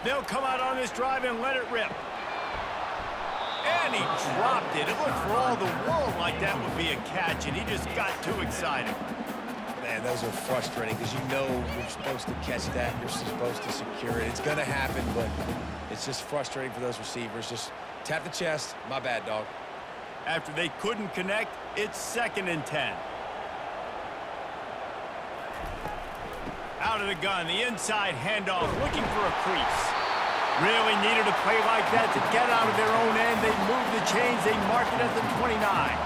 They'll come out on this drive and let it rip. And he dropped it. It looked for all the world like that would be a catch, and he just got too excited. Man, those are frustrating because you know you're supposed to catch that. You're supposed to secure it. It's going to happen, but it's just frustrating for those receivers. Just tap the chest. My bad, dog. After they couldn't connect, it's 2nd and 10. Out of the gun, the inside handoff, looking for a crease. Really needed a play like that to get out of their own end. They move the chains. They mark it at the 29.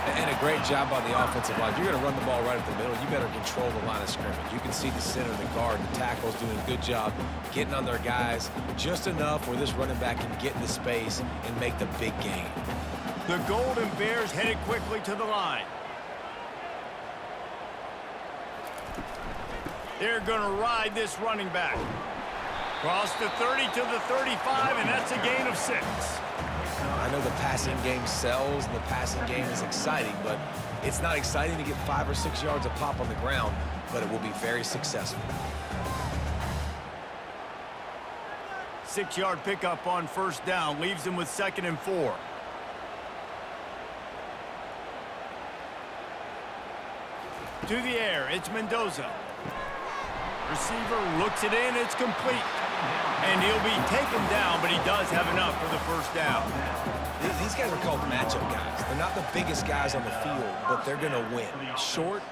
And a great job by the offensive line. If you're going to run the ball right at the middle, you better control the line of scrimmage. You can see the center, the guard, the tackle's doing a good job getting on their guys just enough where this running back can get into space and make the big gain. The Golden Bears headed quickly to the line. They're going to ride this running back. Cross the 30 to the 35, and that's a gain of 6. I know the passing game sells and the passing game is exciting, but it's not exciting to get 5 or 6 yards a pop on the ground, but it will be very successful. 6-yard pickup on 1st down leaves them with 2nd and 4. To the air, it's Mendoza. Receiver looks it in, it's complete. And he'll be taken down, but he does have enough for the first down. These guys are called matchup guys. They're not the biggest guys on the field, but they're going to win. Short,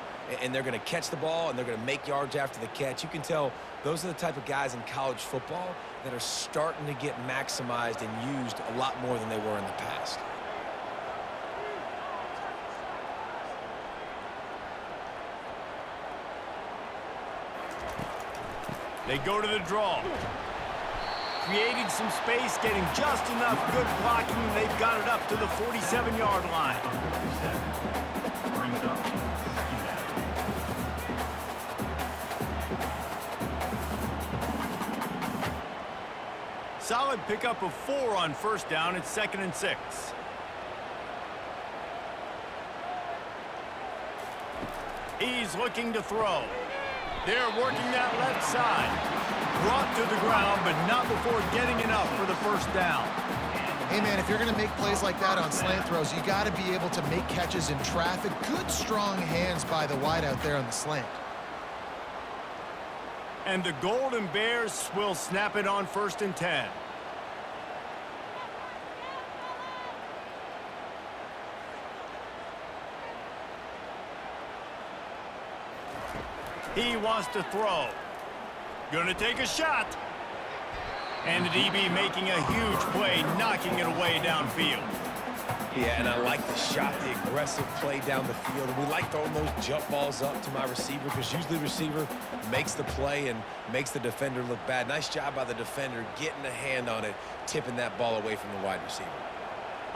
and they're going to catch the ball, and they're going to make yards after the catch. You can tell those are the type of guys in college football that are starting to get maximized and used a lot more than they were in the past. They go to the draw. Creating some space, getting just enough good blocking. They've got it up to the 47-yard line. Solid pickup of 4 on first down. It's 2nd and 6. He's looking to throw. They're working that left side. Brought to the ground, but not before getting enough for the first down. Hey, man, if you're going to make plays like that on slant throws, you got to be able to make catches in traffic. Good, strong hands by the wide out there on the slant. And the Golden Bears will snap it on 1st and 10. He wants to throw. Gonna take a shot. And the DB making a huge play, knocking it away downfield. Yeah, and I like the shot, the aggressive play down the field. And we like throwing those jump balls up to my receiver because usually the receiver makes the play and makes the defender look bad. Nice job by the defender getting a hand on it, tipping that ball away from the wide receiver.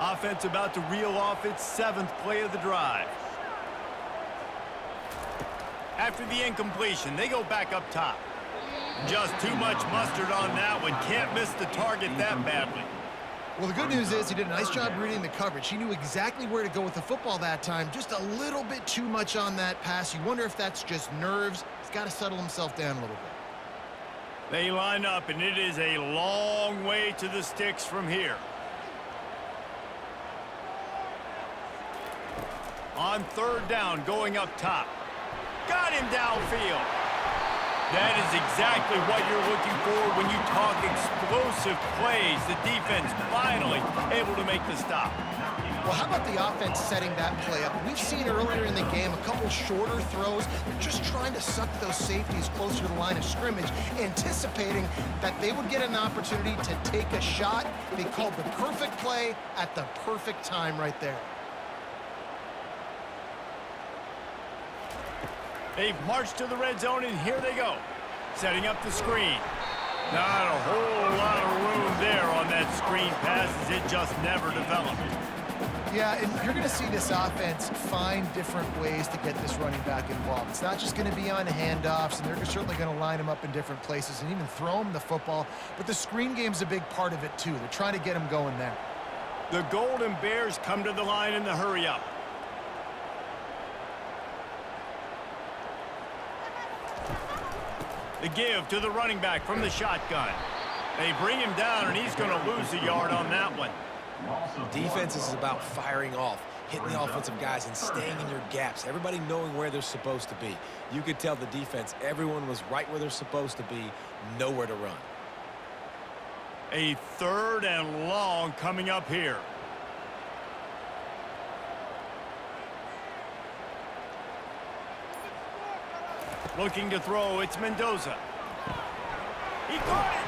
Offense about to reel off its 7th play of the drive. After the incompletion, they go back up top. Just too much mustard on that one. Can't miss the target that badly. Well, the good news is he did a nice job reading the coverage. He knew exactly where to go with the football that time. Just a little bit too much on that pass. You wonder if that's just nerves. He's got to settle himself down a little bit. They line up, and it is a long way to the sticks from here. On 3rd down, going up top. Got him downfield. That is exactly what you're looking for when you talk explosive plays. The defense finally able to make the stop. Well, how about the offense setting that play up? We've seen earlier in the game a couple shorter throws. They're just trying to suck those safeties closer to the line of scrimmage, anticipating that they would get an opportunity to take a shot. They called the perfect play at the perfect time right there. They've marched to the red zone, and here they go. Setting up the screen. Not a whole lot of room there on that screen pass as it just never developed. Yeah, and you're going to see this offense find different ways to get this running back involved. It's not just going to be on handoffs, and they're certainly going to line him up in different places and even throw him the football. But the screen game's a big part of it, too. They're trying to get him going there. The Golden Bears come to the line in the hurry-up. The give to the running back from the shotgun. They bring him down, and he's going to lose a yard on that one. Defense is about firing off, hitting the offensive guys, and staying in your gaps. Everybody knowing where they're supposed to be. You could tell the defense, everyone was right where they're supposed to be, nowhere to run. A 3rd and long coming up here. Looking to throw, it's Mendoza. He caught it.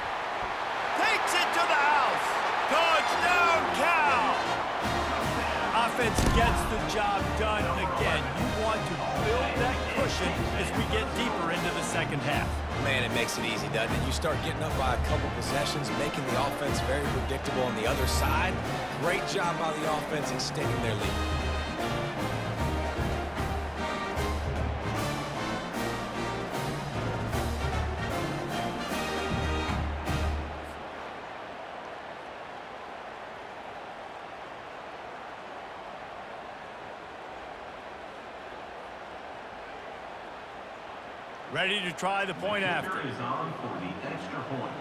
Takes it to the house. Touchdown, Cal. Offense gets the job done again. You want to build that cushion as we get deeper into the 2nd half. Man, it makes it easy, doesn't it? You start getting up by a couple possessions, making the offense very predictable on the other side. Great job by the offense extending their lead. Ready to try the point after. Is on for the extra point.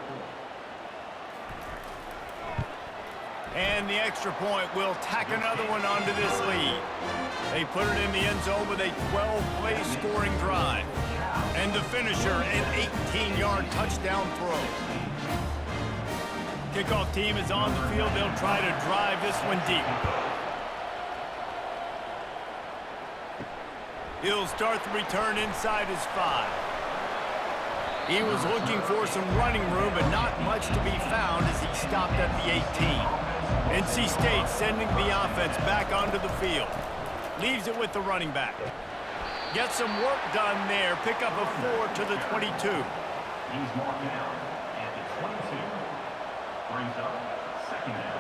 And the extra point will tack another one onto this lead. They put it in the end zone with a 12-play scoring drive. And the finisher, an 18-yard touchdown throw. Kickoff team is on the field. They'll try to drive this one deep. He'll start the return inside his 5. He was looking for some running room, but not much to be found as he stopped at the 18. NC State sending the offense back onto the field. Leaves it with the running back. Gets some work done there. Pick up a 4 to the 22. He's marked down at the 22. Brings up 2nd down.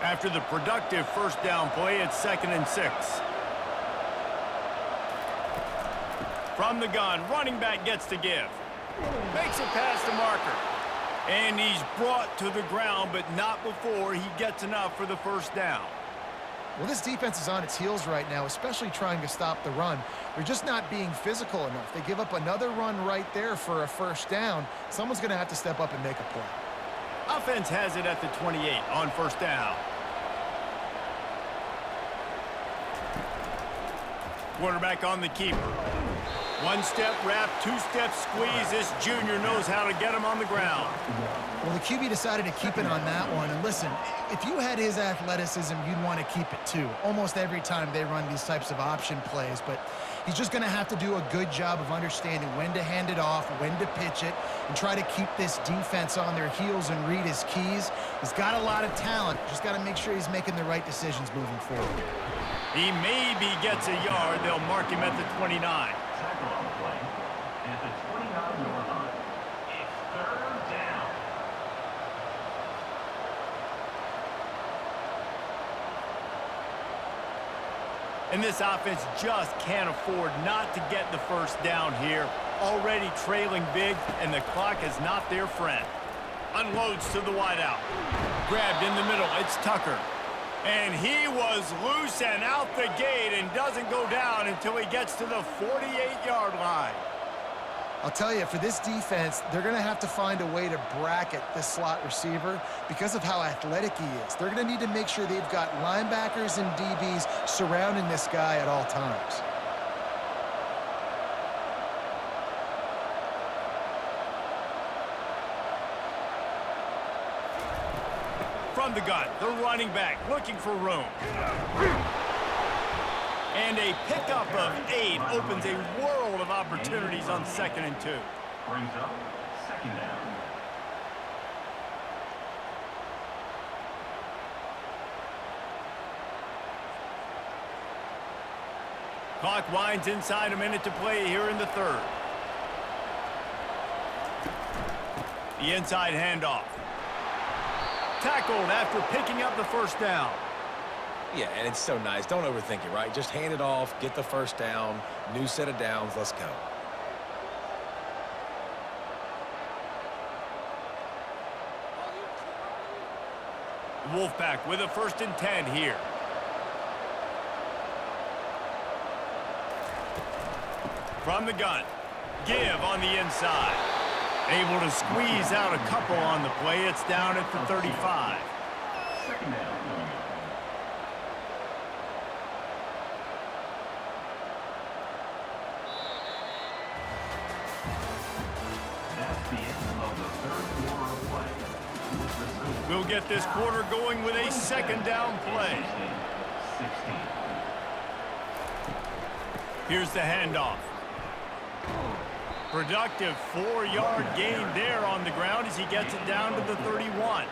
After the productive first down play, it's 2nd and 6. From the gun, running back gets to give. Makes it past the marker. And he's brought to the ground, but not before he gets enough for the first down. Well, this defense is on its heels right now, especially trying to stop the run. They're just not being physical enough. They give up another run right there for a first down. Someone's going to have to step up and make a play. Offense has it at the 28 on first down. Quarterback on the keeper. One-step wrap, two-step squeeze. This junior knows how to get him on the ground. Well, the QB decided to keep it on that one. And listen, if you had his athleticism, you'd want to keep it too. Almost every time they run these types of option plays. But he's just going to have to do a good job of understanding when to hand it off, when to pitch it, and try to keep this defense on their heels and read his keys. He's got a lot of talent. Just got to make sure he's making the right decisions moving forward. He maybe gets a yard. They'll mark him at the 29. Tackle on the play at the 29-yard line. It's third down. And this offense just can't afford not to get the first down here. Already trailing big, and the clock is not their friend. Unloads to the wideout. Grabbed in the middle. It's Tucker. And he was loose and out the gate and doesn't go down until he gets to the 48-yard line. I'll tell you, for this defense, they're going to have to find a way to bracket this slot receiver because of how athletic he is. They're going to need to make sure they've got linebackers and DBs surrounding this guy at all times. From the gun, the running back looking for room. And a pickup of 8 opens a world of opportunities on 2nd and 2. Brings up second down. Clock winds inside, a minute to play here in the third. The inside handoff. Tackled after picking up the first down. Yeah, and it's so nice. Don't overthink it, right? Just hand it off, get the first down, new set of downs, let's go. Wolfpack with a 1st and 10 here. From the gun, give on the inside. Able to squeeze out a couple on the play. It's down at the 35. Second down. That's the end of the third quarter of play. We'll get this quarter going with a 2nd down play. 16. Here's the handoff. Productive 4-yard gain there on the ground as he gets it down to the 31.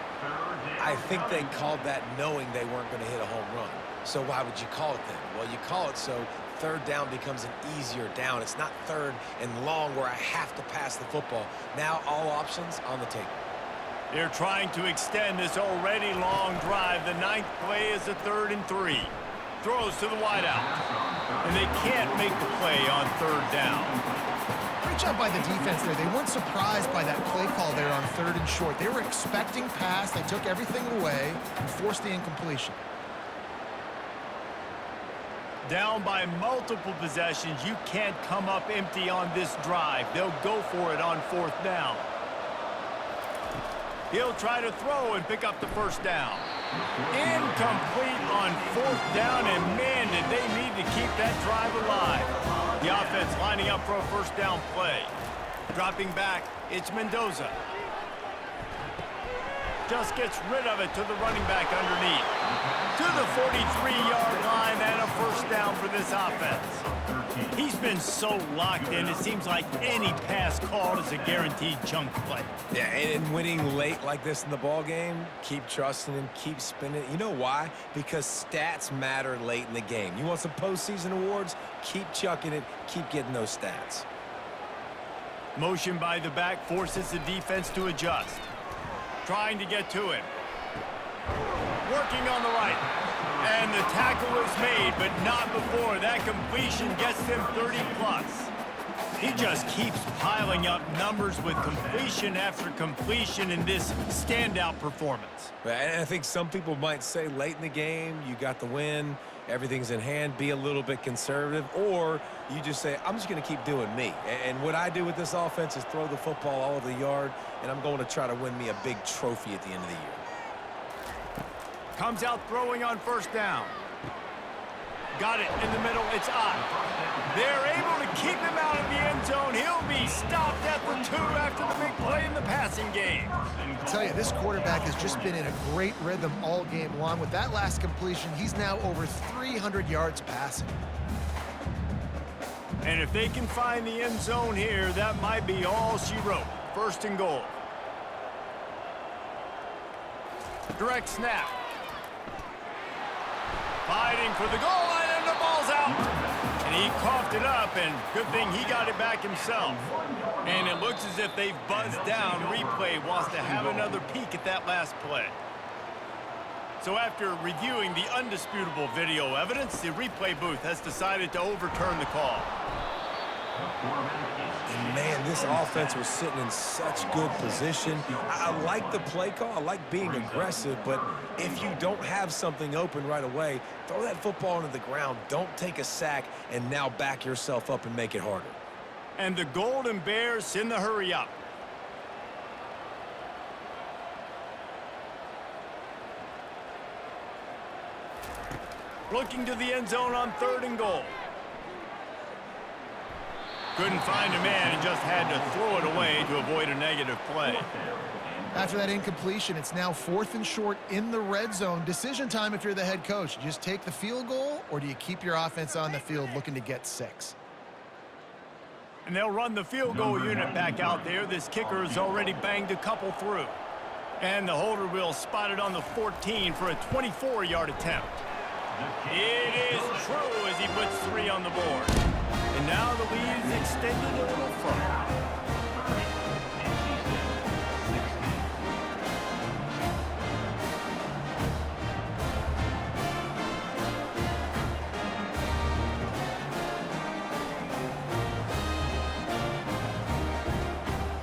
I think they called that knowing they weren't going to hit a home run. So why would you call it then? Well, you call it so 3rd down becomes an easier down. It's not 3rd and long where I have to pass the football. Now all options on the table. They're trying to extend this already long drive. The 9th play is a 3rd and 3. Throws to the wideout. And they can't make the play on 3rd down. Great job by the defense there. They weren't surprised by that play call there on 3rd and short. They were expecting pass. They took everything away and forced the incompletion. Down by multiple possessions, you can't come up empty on this drive. They'll go for it on 4th down. He'll try to throw and pick up the first down. Incomplete on 4th down, and man, did they need to keep that drive alive. The offense lining up for a first down play. Dropping back, it's Mendoza. Just gets rid of it to the running back underneath. To the 43-yard line and a first down for this offense. He's been so locked in, it seems like any pass called is a guaranteed chunk play. Yeah, and winning late like this in the ball game, keep trusting him, keep spinning. You know why? Because stats matter late in the game. You want some postseason awards? Keep chucking it, keep getting those stats. Motion by the back forces the defense to adjust. Trying to get to him. Working on the right. And the tackle is made, but not before that completion gets them 30+. He just keeps piling up numbers with completion after completion in this standout performance. And I think some people might say late in the game, you got the win, everything's in hand, be a little bit conservative, or you just say, I'm just going to keep doing me. And what I do with this offense is throw the football all over the yard, and I'm going to try to win me a big trophy at the end of the year. Comes out throwing on first down. Got it in the middle. It's Ott. They're able to keep him out of the end zone. He'll be stopped at the 2 after the big play in the passing game. I tell you, this quarterback has just been in a great rhythm all game long. With that last completion, he's now over 300 yards passing. And if they can find the end zone here, that might be all she wrote. First and goal. Direct snap. Fighting for the goal line, and the ball's out. And he coughed it up, and good thing he got it back himself. And it looks as if they've buzzed down. Replay wants to have another peek at that last play. So after reviewing the undisputable video evidence, the replay booth has decided to overturn the call. And man, this offense was sitting in such good position. I like the play call. I like being aggressive, but if you don't have something open right away, throw that football into the ground. Don't take a sack and now back yourself up and make it harder. And the Golden Bears in the hurry up. Looking to the end zone on 3rd and goal. Couldn't find a man and just had to throw it away to avoid a negative play. After that incompletion, it's now 4th and short in the red zone. Decision time if you're the head coach. You just take the field goal, or do you keep your offense on the field looking to get 6? And they'll run the field goal unit back out there. This kicker has already banged a couple through. And the holder will spot it on the 14 for a 24-yard attempt. It is true as he puts 3 on the board. And now the lead is extended a little further.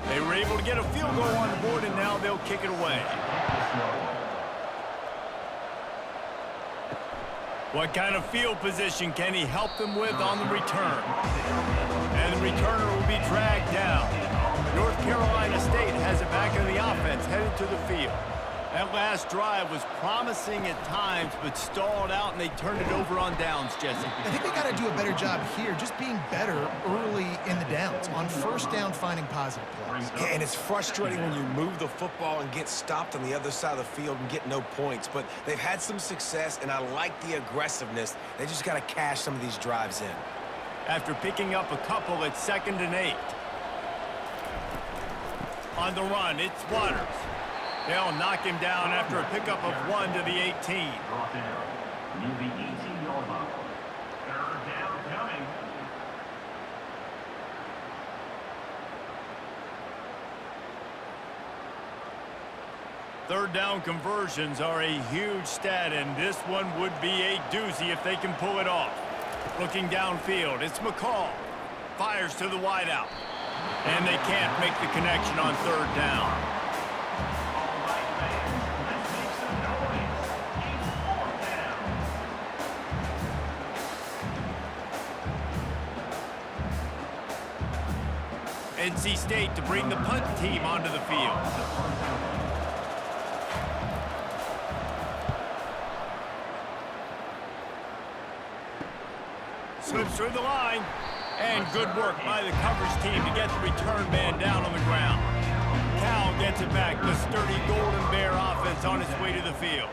They were able to get a field goal on the board, and now they'll kick it away. What kind of field position can he help them with on the return? And the returner will be dragged down. North Carolina State has it back in the offense, headed to the field. That last drive was promising at times, but stalled out, and they turned it over on downs, Jesse. I think they got to do a better job here, just being better early in the downs. On first down, finding positive plays. Yeah, and it's frustrating when you move the football and get stopped on the other side of the field and get no points. But they've had some success, and I like the aggressiveness. They just got to cash some of these drives in. After picking up a couple at 2nd and 8. On the run, it's Waters. They'll knock him down after a pickup of 1 to the 18. Brought down near the 18-yard line. 3rd down coming. Third down conversions are a huge stat, and this one would be a doozy if they can pull it off. Looking downfield, it's McCall. Fires to the wideout. And they can't make the connection on 3rd down. NC State to bring the punt team onto the field. Slips through the line. And good work by the coverage team to get the return man down on the ground. Cal gets it back. The sturdy Golden Bear offense on its way to the field.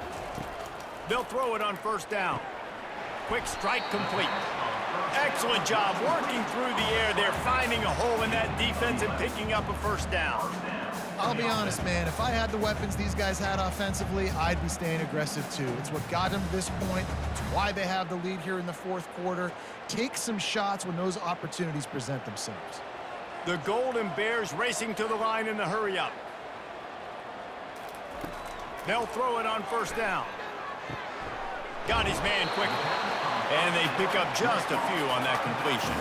They'll throw it on 1st down. Quick strike complete. Excellent job working through the air. They're finding a hole in that defense and picking up a 1st down. I'll be honest, man. If I had the weapons these guys had offensively, I'd be staying aggressive too. It's what got them to this point. It's why they have the lead here in the 4th quarter. Take some shots when those opportunities present themselves. The Golden Bears racing to the line in the hurry-up. They'll throw it on 1st down. Got his man quickly. And they pick up just a few on that completion.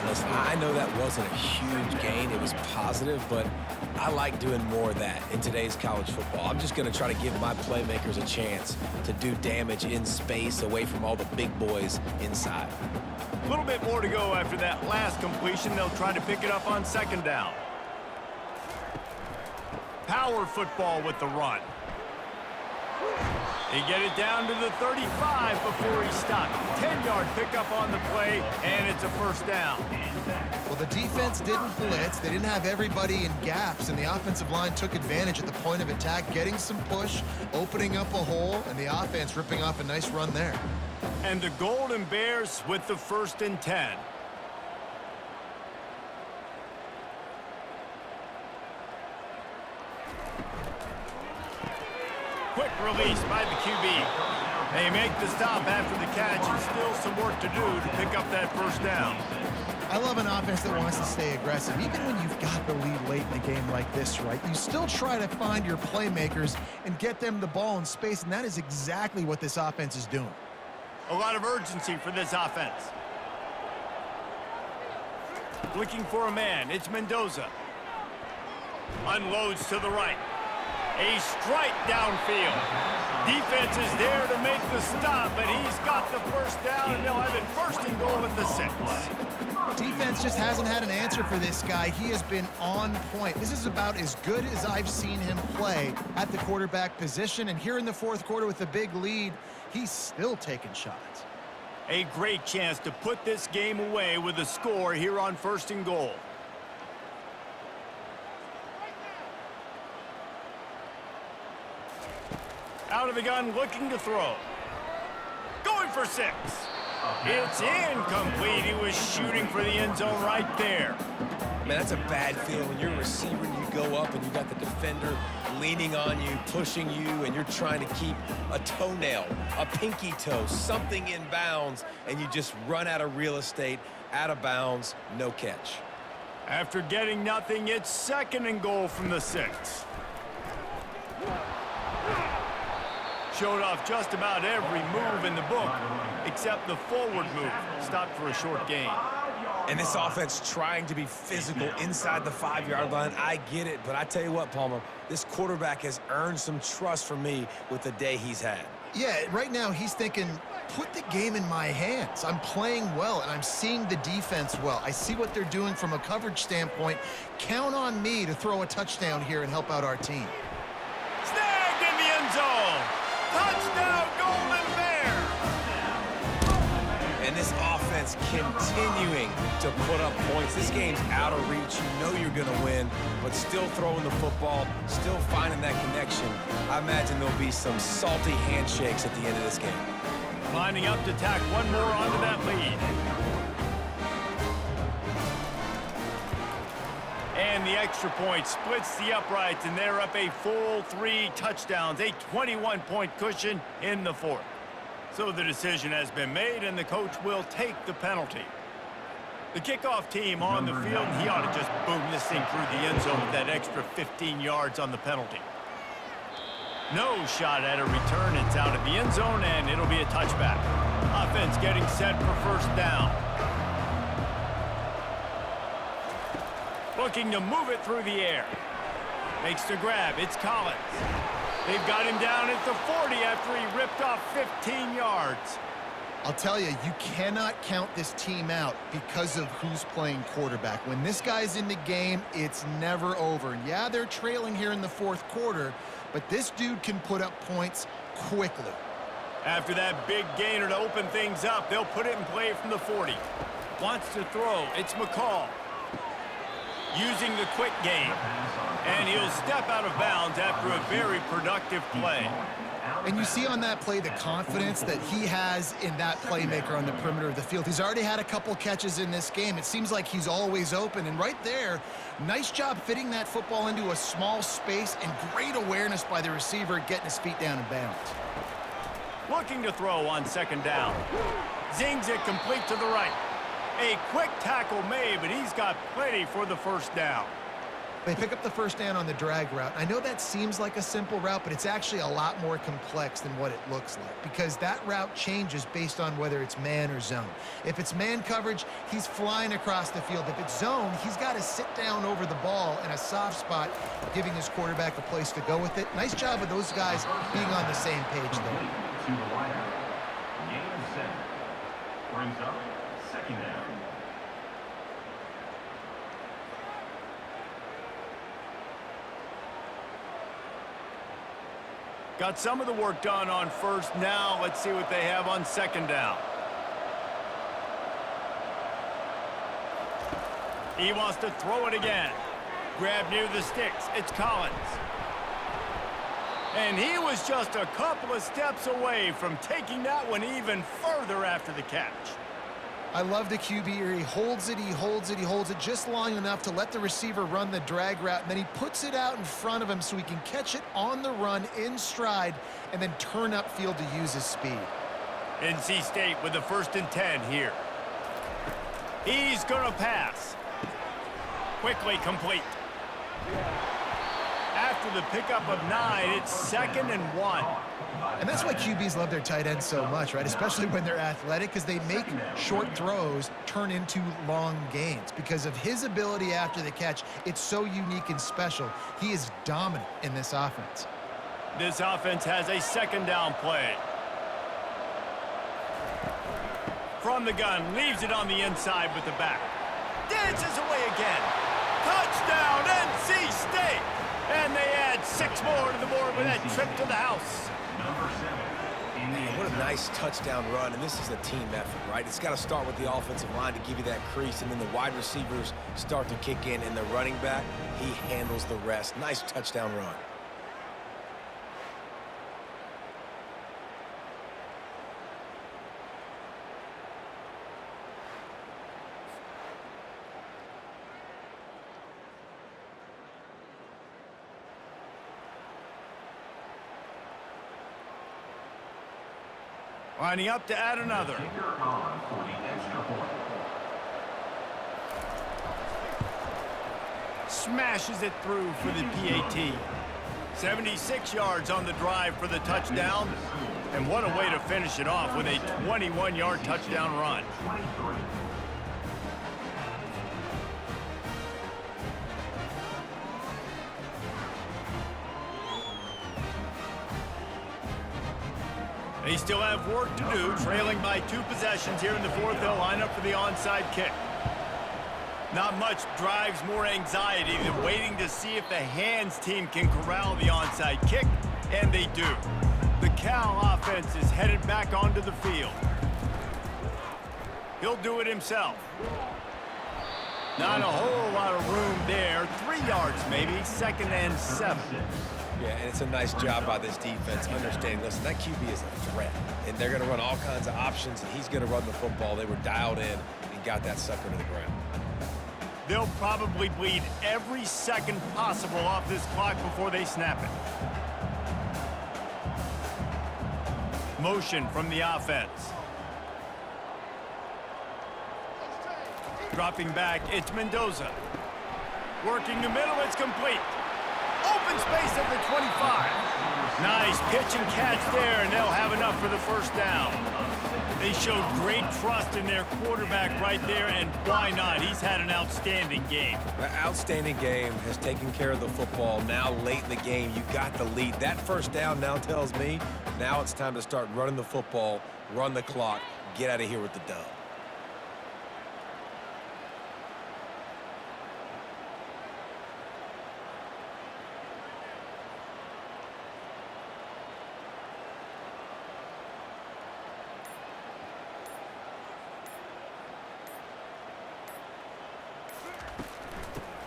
And Listen, I know that wasn't a huge gain. It was positive, but I like doing more of that in today's college football. I'm just going to try to give my playmakers a chance to do damage in space away from all the big boys inside. A little bit more to go after that last completion. They'll try to pick it up on second down. Power football with the run. They get it down to the 35 before he stopped. 10-yard pickup on the play, and it's a first down. Well, the defense didn't blitz. They didn't have everybody in gaps, and the offensive line took advantage at the point of attack, getting some push, opening up a hole, and the offense ripping off a nice run there. And the Golden Bears with the 1st and 10. Quick release by the QB. They make the stop after the catch, and still some work to do to pick up that first down. I love an offense that wants to stay aggressive. Even when you've got the lead late in a game like this, right, you still try to find your playmakers and get them the ball in space, and that is exactly what this offense is doing. A lot of urgency for this offense. Looking for a man. It's Mendoza. Unloads to the right. A strike downfield. Defense is there to make the stop, but he's got the first down, and they'll have it 1st and goal at the 6. Defense just hasn't had an answer for this guy. He has been on point. This is about as good as I've seen him play at the quarterback position, and here in the 4th quarter with a big lead, he's still taking shots. A great chance to put this game away with a score here on 1st and goal. Out of the gun, looking to throw. Going for 6. It's incomplete. He was shooting for the end zone right there. Man, that's a bad feeling when you're a receiver and you go up and you got the defender leaning on you, pushing you, and you're trying to keep a toenail, a pinky toe, something in bounds, and you just run out of real estate, out of bounds, no catch. After getting nothing, it's 2nd and goal from the 6. Showed off just about every move in the book, except the forward move. Stopped for a short gain. And this offense trying to be physical inside the 5-yard line. I get it, but I tell you what, Palmer, this quarterback has earned some trust from me with the day he's had. Yeah, right now he's thinking, put the game in my hands. I'm playing well, and I'm seeing the defense well. I see what they're doing from a coverage standpoint. Count on me to throw a touchdown here and help out our team. Snagged in the end zone. Touchdown, Golden Bears! And this offense continuing to put up points. This game's out of reach. You know you're going to win, but still throwing the football, still finding that connection. I imagine there'll be some salty handshakes at the end of this game. Lining up to tack one more onto that lead. And the extra point splits the uprights, and they're up a full 3 touchdowns, a 21-point cushion in the 4th. So the decision has been made, and the coach will take the penalty. The kickoff team on the field, he ought to just boom this thing through the end zone with that extra 15 yards on the penalty. No shot at a return. It's out of the end zone, and it'll be a touchback. Offense getting set for 1st down. Looking to move it through the air. Makes the grab. It's Collins. They've got him down at the 40 after he ripped off 15 yards. I'll tell you, you cannot count this team out because of who's playing quarterback. When this guy's in the game, it's never over. And yeah, they're trailing here in the 4th quarter, but this dude can put up points quickly. After that big gainer to open things up, they'll put it in play from the 40. Wants to throw. It's McCall. Using the quick game. And he'll step out of bounds after a very productive play. And you see on that play the confidence that he has in that playmaker on the perimeter of the field. He's already had a couple catches in this game. It seems like he's always open. And right there, nice job fitting that football into a small space, and great awareness by the receiver getting his feet down in bounds. Looking to throw on 2nd down. Zings it complete to the right. A quick tackle made, but he's got plenty for the 1st down. They pick up the first down on the drag route. I know that seems like a simple route, but it's actually a lot more complex than what it looks like because that route changes based on whether it's man or zone. If it's man coverage, he's flying across the field. If it's zone, he's got to sit down over the ball in a soft spot, giving his quarterback a place to go with it. Nice job of those guys being on the same page there. To the wideout. Game set. Brings up second down. Got some of the work done on first. Now let's see what they have on second down. He wants to throw it again. Grab near the sticks. It's Collins. And he was just a couple of steps away from taking that one even further after the catch. I love the QB here. He holds it, he holds it, he holds it just long enough to let the receiver run the drag route, and then he puts it out in front of him so he can catch it on the run in stride and then turn upfield to use his speed. NC State with the 1st and 10 here. He's going to pass. Quickly complete. After the pickup of 9, it's 2nd and 1. And that's why QBs love their tight ends so much, right? Especially when they're athletic, because they make short throws turn into long gains. Because of his ability after the catch, it's so unique and special. He is dominant in this offense. This offense has a 2nd down play. From the gun, leaves it on the inside with the back. Dances away again. Touchdown, NC State! And they add 6 more to the board with that trip to the house. Number 7. Man, what a nice touchdown run, and this is a team effort, right? It's got to start with the offensive line to give you that crease, and then the wide receivers start to kick in, and the running back, he handles the rest. Nice touchdown run. Lining up to add another. Kicker on for the extra point. Smashes it through for the PAT. 76 yards on the drive for the touchdown. And what a way to finish it off with a 21-yard touchdown run. 23. They still have work to do, trailing by 2 possessions here in the 4th. They'll line up for the onside kick. Not much drives more anxiety than waiting to see if the hands team can corral the onside kick, and they do. The Cal offense is headed back onto the field. He'll do it himself. Not a whole lot of room there. 3 yards maybe, 2nd and 7. Yeah, and it's a nice job by this defense understanding, listen, that QB is a threat, and they're going to run all kinds of options, and he's going to run the football. They were dialed in and got that sucker to the ground. They'll probably bleed every second possible off this clock before they snap it. Motion from the offense. Dropping back, it's Mendoza. Working the middle, it's complete. Open space at the 25. Nice pitch and catch there, and they'll have enough for the 1st down. They showed great trust in their quarterback right there, and why not? He's had an outstanding game. That outstanding game has taken care of the football. Now, late in the game, you got the lead. That 1st down now tells me now it's time to start running the football, run the clock, get out of here with the dub.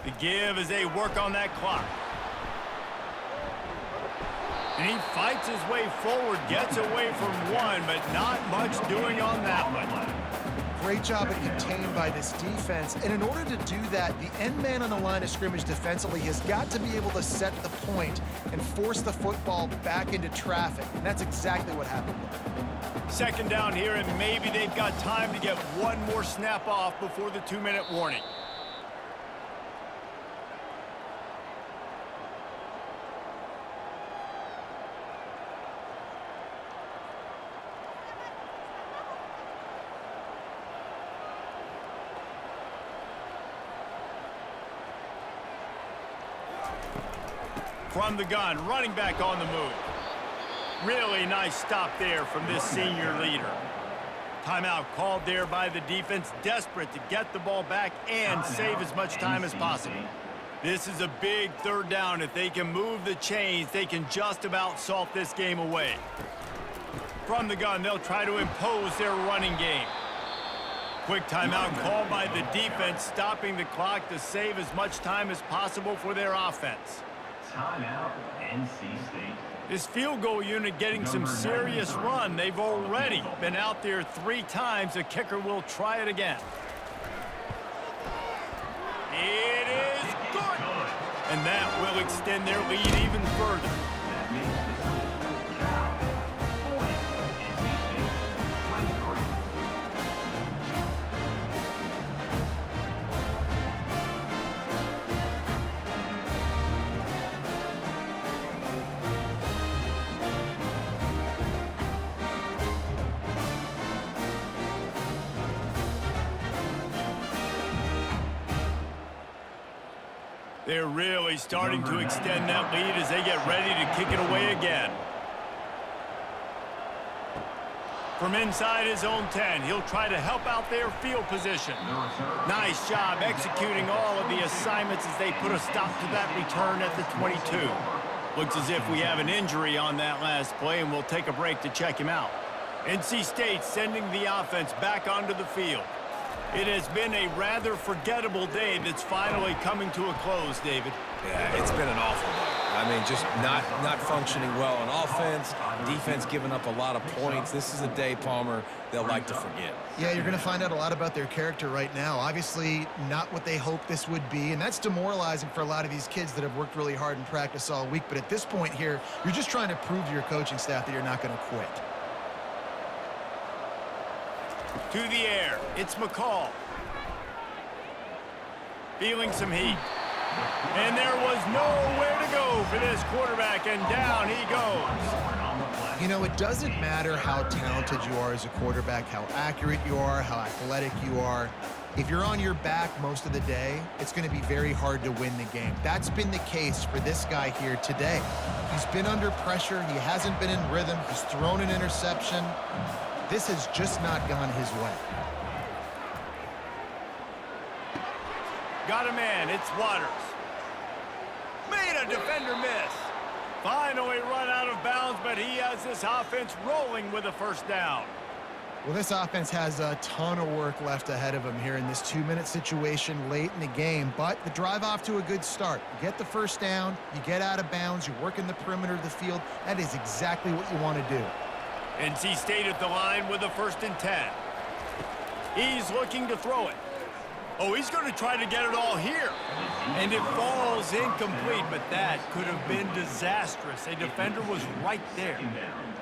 The give as they work on that clock. And he fights his way forward, gets away from one, but not much doing on that one. Great job at contained by this defense. And in order to do that, the end man on the line of scrimmage defensively has got to be able to set the point and force the football back into traffic. And that's exactly what happened. 2nd down here, and maybe they've got time to get one more snap off before the 2-minute warning. From the gun, running back on the move. Really nice stop there from this senior leader. Timeout called there by the defense, desperate to get the ball back and save as much time as possible. This is a big third down. If they can move the chains, they can just about salt this game away. From the gun, they'll try to impose their running game. Quick timeout called by the defense, stopping the clock to save as much time as possible for their offense. Timeout, NC State. This field goal unit getting some serious run. They've already been out there 3 times. The kicker will try it again. It is good. And that will extend their lead even further. That makes the score now 40, NC State 23. They're really starting to extend that lead as they get ready to kick it away again. From inside his own 10, he'll try to help out their field position. Nice job executing all of the assignments as they put a stop to that return at the 22. Looks as if we have an injury on that last play, and we'll take a break to check him out. NC State sending the offense back onto the field. It has been a rather forgettable day that's finally coming to a close, David. Yeah, it's been an awful day. I mean, just not functioning well on offense, defense giving up a lot of points. This is a day, Palmer, they'll like to forget. Yeah, you're going to find out a lot about their character right now. Obviously, not what they hoped this would be, and that's demoralizing for a lot of these kids that have worked really hard in practice all week. But at this point here, you're just trying to prove to your coaching staff that you're not going to quit. To the air, it's McCall. Feeling some heat. And there was nowhere to go for this quarterback, and down he goes. You know, it doesn't matter how talented you are as a quarterback, how accurate you are, how athletic you are. If you're on your back most of the day, it's going to be very hard to win the game. That's been the case for this guy here today. He's been under pressure. He hasn't been in rhythm. He's thrown an interception. This has just not gone his way. Got a man, it's Waters. Made a defender miss. Finally run out of bounds, but he has this offense rolling with a first down. Well, this offense has a ton of work left ahead of them here in this 2-minute situation late in the game, but the drive off to a good start. You get the first down, you get out of bounds, you work in the perimeter of the field. That is exactly what you want to do. NC State at the line with a 1st and 10. He's looking to throw it. Oh, he's going to try to get it all here. And it falls incomplete, but that could have been disastrous. A defender was right there.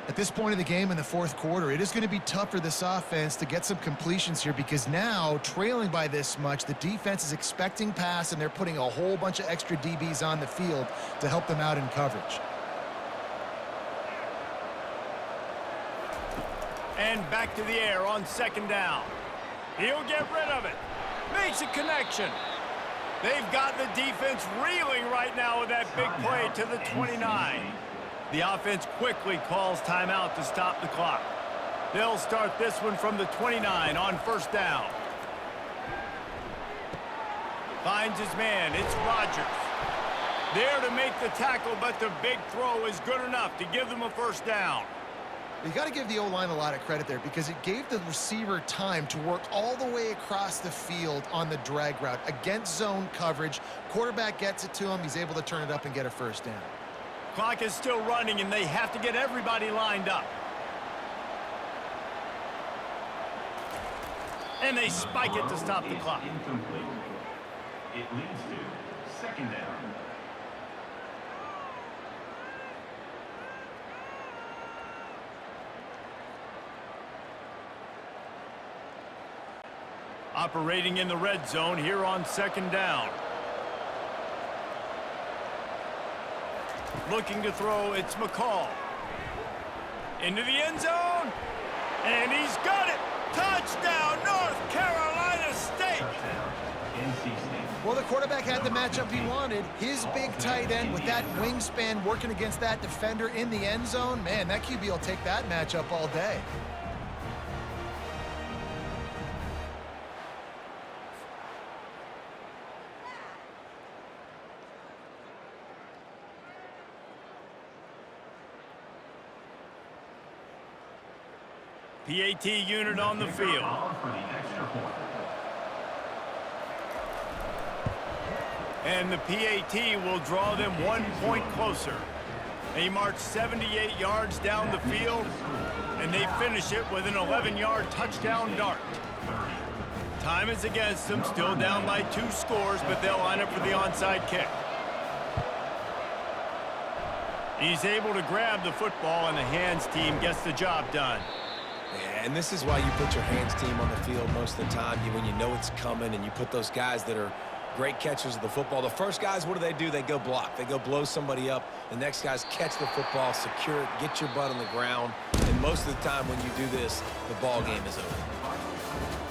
At this point of the game in the 4th quarter, it is going to be tough for this offense to get some completions here because now, trailing by this much, the defense is expecting pass, and they're putting a whole bunch of extra DBs on the field to help them out in coverage. And back to the air on 2nd down. He'll get rid of it. Makes a connection. They've got the defense reeling right now with that big play to the 29. The offense quickly calls timeout to stop the clock. They'll start this one from the 29 on 1st down. Finds his man. It's Rogers. There to make the tackle, but the big throw is good enough to give them a 1st down. You got to give the O-line a lot of credit there because it gave the receiver time to work all the way across the field on the drag route against zone coverage. Quarterback gets it to him. He's able to turn it up and get a 1st down. Clock is still running, and they have to get everybody lined up. And they spike it to stop the clock. Incomplete. It leads to 2nd down. Operating in the red zone here on 2nd down. Looking to throw, it's McCall. Into the end zone. And he's got it. Touchdown, North Carolina State. Touchdown, NC State. Well, the quarterback had the matchup he wanted. His big tight end with that wingspan working against that defender in the end zone. Man, that QB will take that matchup all day. PAT unit on the field. And the PAT will draw them 1 point closer. They march 78 yards down the field, and they finish it with an 11-yard touchdown dart. Time is against them, still down by 2 scores, but they'll line up for the onside kick. He's able to grab the football, and the hands team gets the job done. Yeah, and this is why you put your hands team on the field most of the time, when you know it's coming, and you put those guys that are great catchers of the football. The first guys, what do? They go block. They go blow somebody up. The next guys catch the football, secure it, get your butt on the ground. And most of the time when you do this, the ball game is over.